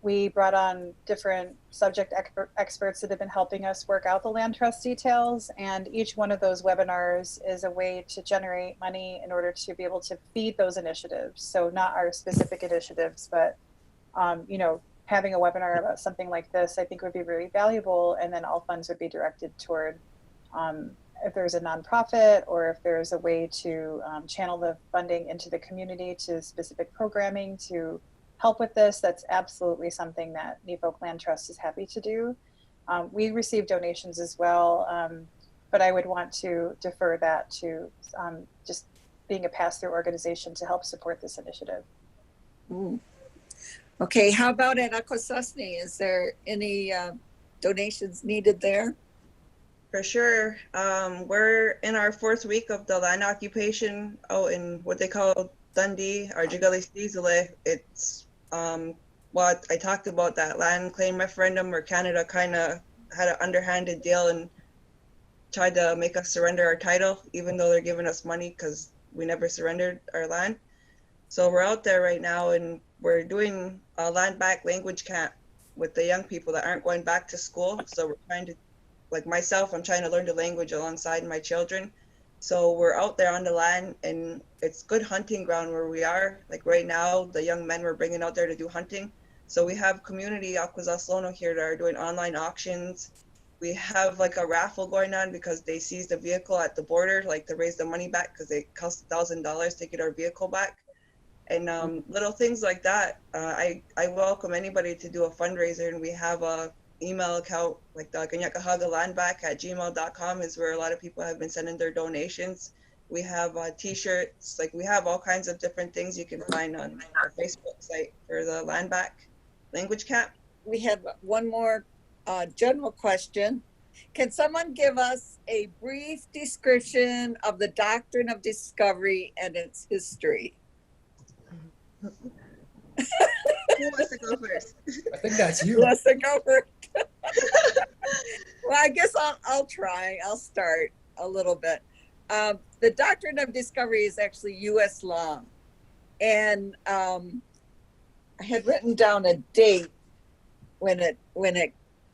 we brought on different subject experts that have been helping us work out the land trust details. And each one of those webinars is a way to generate money in order to be able to feed those initiatives. So not our specific initiatives, but having a webinar about something like this, I think would be very valuable. And then all funds would be directed toward, if there's a nonprofit or if there's a way to channel the funding into the community to specific programming to help with this, that's absolutely something that Nefolk Land Trust is happy to do. We receive donations as well, but I would want to defer that to just being a pass-through organization to help support this initiative. Mm. Okay, how about at Akwesasne? Is there any donations needed there? For sure. We're in our 4th week of the land occupation out in what they call Dundee, or Jigali Stizale. It's what I talked about, that land claim referendum where Canada kind of had an underhanded deal and tried to make us surrender our title, even though they're giving us money because we never surrendered our land. So we're out there right now, and we're doing a land back language camp with the young people that aren't going back to school. So we're trying to, like myself, I'm trying to learn the language alongside my children. So we're out there on the land, and it's good hunting ground where we are. Like right now, the young men we're bringing out there to do hunting. So we have community Akwesasne here that are doing online auctions. We have like a raffle going on because they seized a vehicle at the border, like to raise the money back because it cost $1,000 to get our vehicle back. And little things like that. I welcome anybody to do a fundraiser, and we have a email account, like the ganyakahaga@gmail.com is where a lot of people have been sending their donations. We have t-shirts, like we have all kinds of different things you can find on our Facebook site for the land back. language cap. We have one more general question. Can someone give us a brief description of the Doctrine of Discovery and its history? Who wants to go first? I think that's Who you. wants to go first? Well, I guess I'll try. I'll start a little bit. The Doctrine of Discovery is actually U.S. law. And I had written down a date when it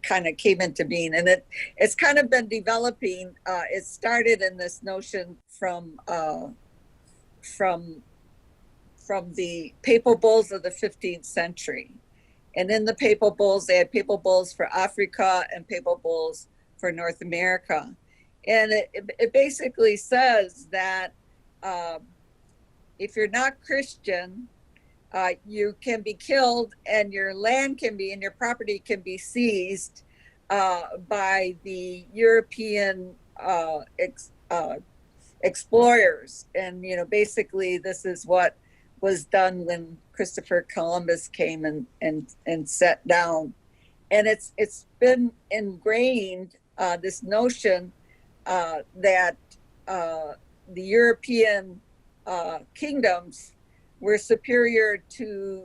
kind of came into being, and it's kind of been developing. It started in this notion from the papal bulls of the 15th century. And in the papal bulls, they had papal bulls for Africa and papal bulls for North America. And it basically says that if you're not Christian, you can be killed, and your land can be, and your property can be seized by the European explorers. And, you know, basically this is what was done when Christopher Columbus came and set down. And it's been ingrained, this notion that the European kingdoms were superior to,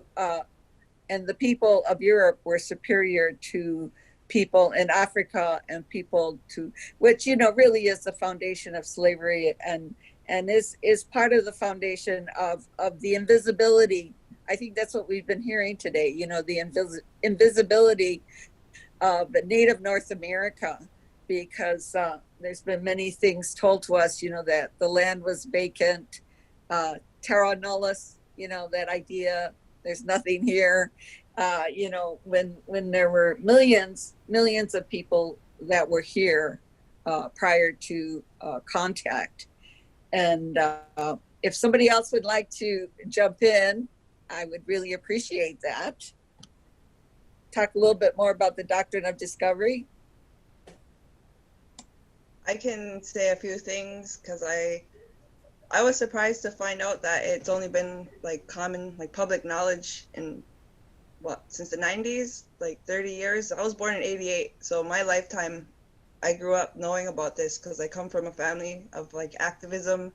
and the people of Europe were superior to people in Africa and people to, which, you know, really is the foundation of slavery and is part of the foundation of the invisibility. I think that's what we've been hearing today, you know, the invisibility of Native North America, because there's been many things told to us, you know, that the land was vacant, terra nullius, you know, that idea, there's nothing here, you know, when there were millions of people that were here prior to contact. And if somebody else would like to jump in, I would really appreciate that. Talk a little bit more about the Doctrine of Discovery. I can say a few things because I was surprised to find out that it's only been like common, like public knowledge in since the 90s, like 30 years. I was born in 88, so my lifetime I grew up knowing about this because I come from a family of like activism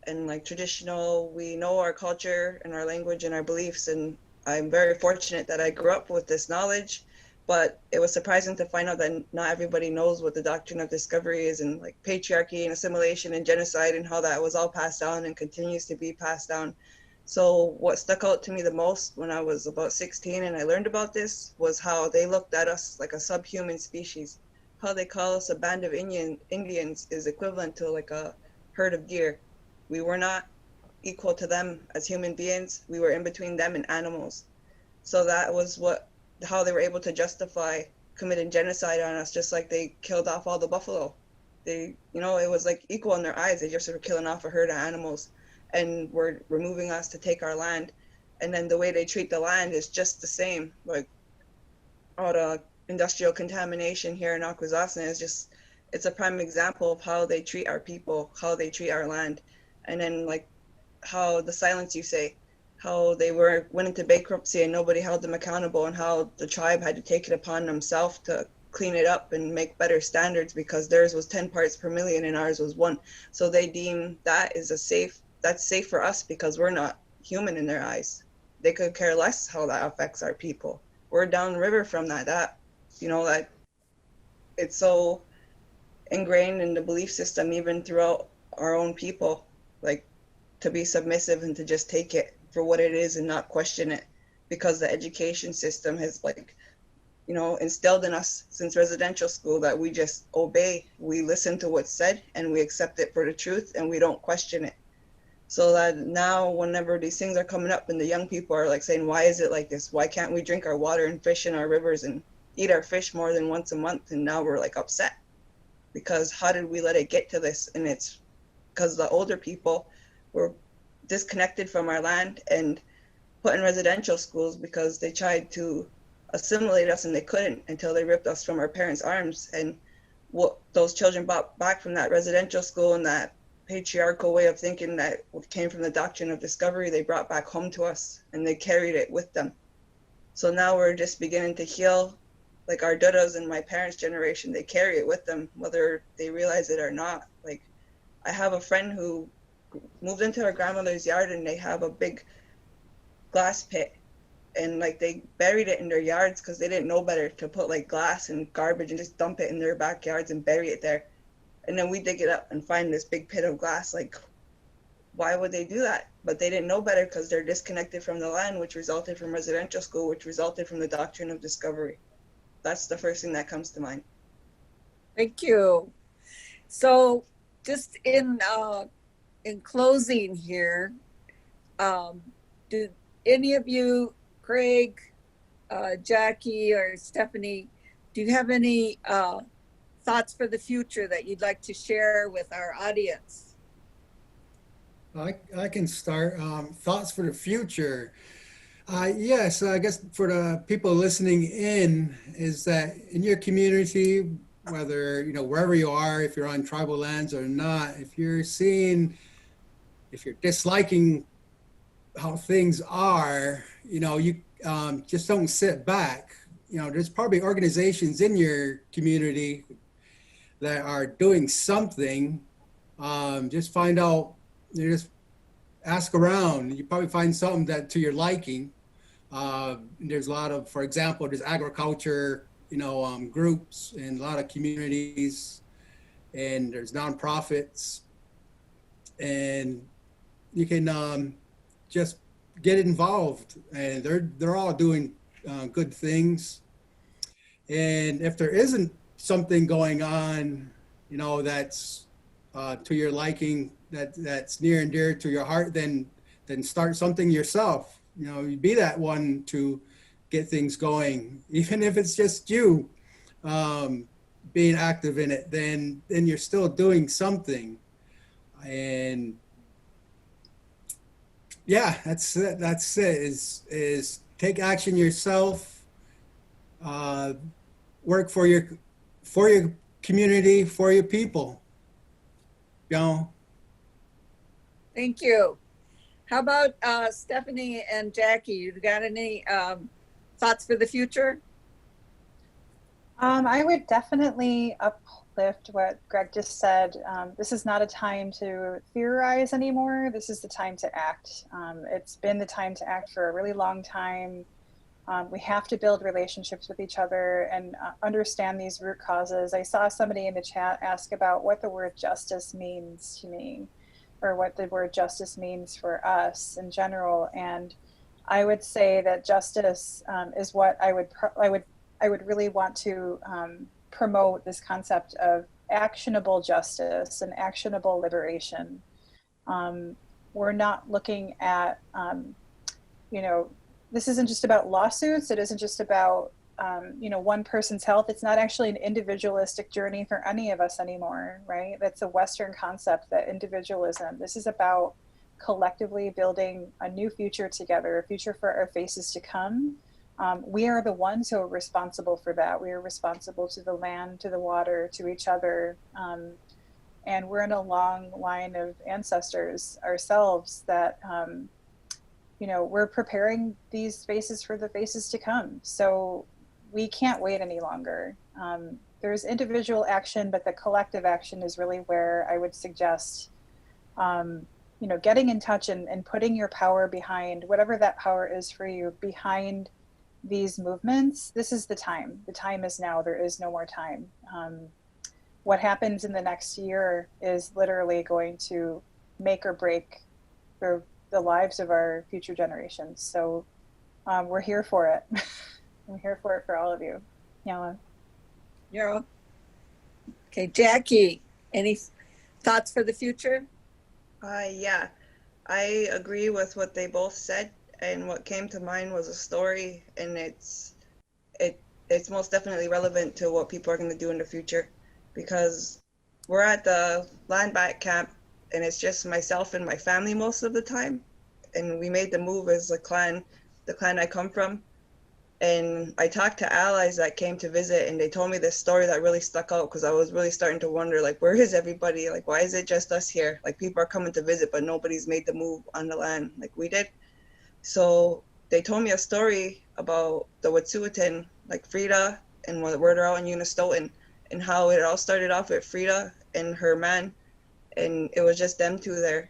and like traditional, we know our culture and our language and our beliefs, and I'm very fortunate that I grew up with this knowledge. But it was surprising to find out that not everybody knows what the Doctrine of Discovery is, and like patriarchy and assimilation and genocide and how that was all passed down and continues to be passed down. So what stuck out to me the most when I was about 16 and I learned about this was how they looked at us like a subhuman species. How they call us a band of Indians is equivalent to like a herd of deer. We were not equal to them as human beings. We were in between them and animals. So that was how they were able to justify committing genocide on us, just like they killed off all the buffalo. They, you know, it was like equal in their eyes. They just were killing off a herd of animals and were removing us to take our land. And then the way they treat the land is just the same. Like all the industrial contamination here in Akwesasne is just, it's a prime example of how they treat our people, how they treat our land. And then like how the silence you say, how they went into bankruptcy and nobody held them accountable, and how the tribe had to take it upon themselves to clean it up and make better standards because theirs was 10 parts per million and ours was 1. So they deem that is that's safe for us because we're not human in their eyes. They could care less how that affects our people. We're downriver from that, you know, that it's so ingrained in the belief system, even throughout our own people, like to be submissive and to just take it for what it is and not question it, because the education system has, like, you know, instilled in us since residential school that we just obey, we listen to what's said and we accept it for the truth and we don't question it. So that now whenever these things are coming up and the young people are like saying, why is it like this? Why can't we drink our water and fish in our rivers and eat our fish more than once a month? And now we're like upset because how did we let it get to this? And it's because the older people were disconnected from our land and put in residential schools because they tried to assimilate us and they couldn't until they ripped us from our parents' arms. And what those children brought back from that residential school and that patriarchal way of thinking that came from the Doctrine of Discovery, they brought back home to us and they carried it with them. So now we're just beginning to heal. Like our dudas and my parents' generation, they carry it with them, whether they realize it or not. Like I have a friend who moved into her grandmother's yard and they have a big glass pit, and like they buried it in their yards because they didn't know better to put like glass and garbage and just dump it in their backyards and bury it there. And then we dig it up and find this big pit of glass. Like, why would they do that? But they didn't know better because they're disconnected from the land, which resulted from residential school, which resulted from the Doctrine of Discovery. That's the first thing that comes to mind. Thank you. So just in closing here, do any of you, Craig, Jackie, or Stephanie, do you have any thoughts for the future that you'd like to share with our audience? I can start. Thoughts for the future. Yes, I guess for the people listening in is that in your community, whether, wherever you are, if you're on tribal lands or not, if you're disliking how things are, you just don't sit back. There's probably organizations in your community that are doing something. Just find out, just ask around. You probably find something that to your liking. There's a lot of, for example, there's agriculture, groups in a lot of communities, and there's nonprofits, and you can just get involved, and they're all doing good things. And if there isn't something going on, that's to your liking, that's near and dear to your heart, then start something yourself. You be that one to get things going, even if it's just you being active in it. Then you're still doing something. And yeah, that's it. Is take action yourself. Work for your community, for your people. Thank you. How about Stephanie and Jackie? You got any thoughts for the future? I would definitely uplift what Greg just said. This is not a time to theorize anymore. This is the time to act. It's been the time to act for a really long time. We have to build relationships with each other and understand these root causes. I saw somebody in the chat ask about what the word justice means to me, or what the word justice means for us in general. And I would say that justice is what I would really want to promote, this concept of actionable justice and actionable liberation. We're not looking at, this isn't just about lawsuits. It isn't just about, one person's health. It's not actually an individualistic journey for any of us anymore, right? That's a Western concept, that individualism. This is about collectively building a new future together, a future for our faces to come. We are the ones who are responsible for that. We are responsible to the land, to the water, to each other. And we're in a long line of ancestors ourselves that, we're preparing these spaces for the faces to come. So we can't wait any longer. There's individual action, but the collective action is really where I would suggest, getting in touch and putting your power behind whatever that power is for you, behind these movements. This is the time. The time is now. There is no more time. What happens in the next year is literally going to make or break the lives of our future generations. So we're here for it. I'm here for it for all of you. Yeah. Yeah. Okay, Jackie, any thoughts for the future? Yeah, I agree with what they both said, and what came to mind was a story, and it's most definitely relevant to what people are going to do in the future, because we're at the land back camp, and it's just myself and my family most of the time, and we made the move as a clan, the clan I come from. And I talked to allies that came to visit, and they told me this story that really stuck out, because I was really starting to wonder, like, where is everybody? Like, why is it just us here? Like, people are coming to visit, but nobody's made the move on the land like we did. So they told me a story about the Wet'suwet'en, like Frida and where they're out in Unistoten, and how it all started off with Frida and her man, and it was just them two there.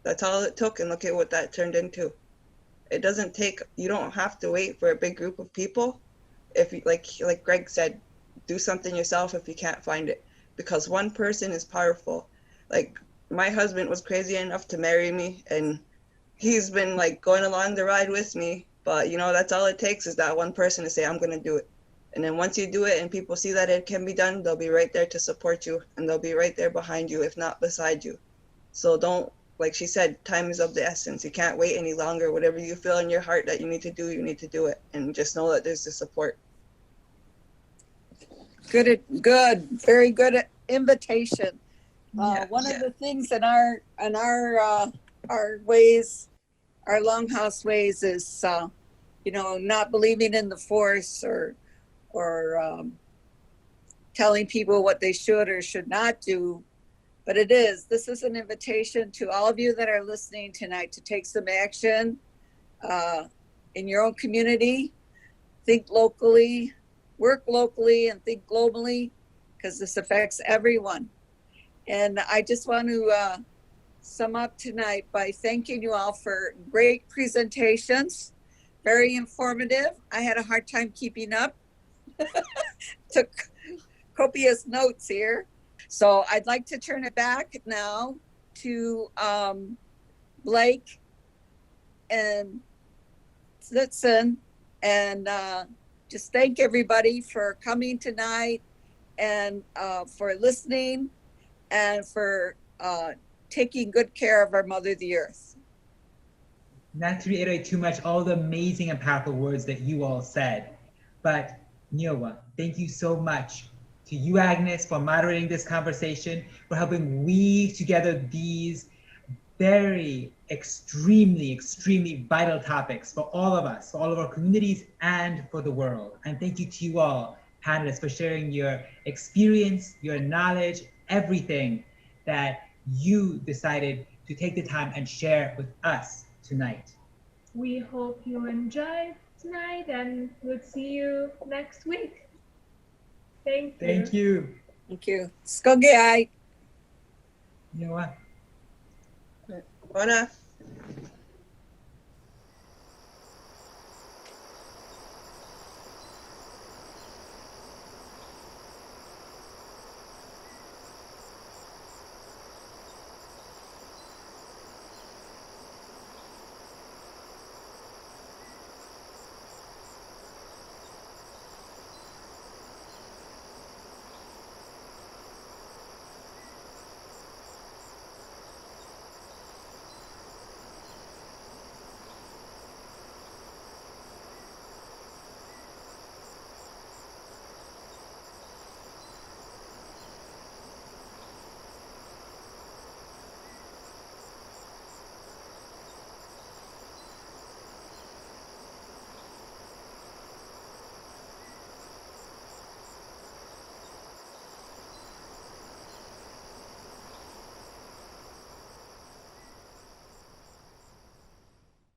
That's all it took, and look at what that turned into. It doesn't take, you don't have to wait for a big group of people. If you, like Greg said, do something yourself if you can't find it, because one person is powerful. Like, my husband was crazy enough to marry me, and he's been like going along the ride with me, but you know, that's all it takes is that one person to say, I'm gonna do it. And then once you do it and people see that it can be done, they'll be right there to support you, and they'll be right there behind you, if not beside you. So don't, like she said, time is of the essence. You can't wait any longer. Whatever you feel in your heart that you need to do, you need to do it. And just know that there's the support. Good, very good invitation. Yeah, One of the things in our ways, our longhouse ways, is you know, not believing in the force or telling people what they should or should not do. But this is an invitation to all of you that are listening tonight to take some action in your own community. Think locally, work locally, and think globally, because this affects everyone. And I just want to sum up tonight by thanking you all for great presentations, very informative. I had a hard time keeping up. Took copious notes here. So I'd like to turn it back now to Blake and Blitzen, and just thank everybody for coming tonight, and for listening, and for taking good care of our Mother, the Earth. Not to reiterate too much all the amazing and powerful words that you all said, but Nyowa, thank you so much to you, Agnes, for moderating this conversation, for helping weave together these very extremely vital topics for all of us, for all of our communities, and for the world. And thank you to you all, panelists, for sharing your experience, your knowledge, everything that you decided to take the time and share with us tonight. We hope you enjoyed tonight, and we'll see you next week. Thank you. Thank you. Thank you. Skogeai. You know what? Bona.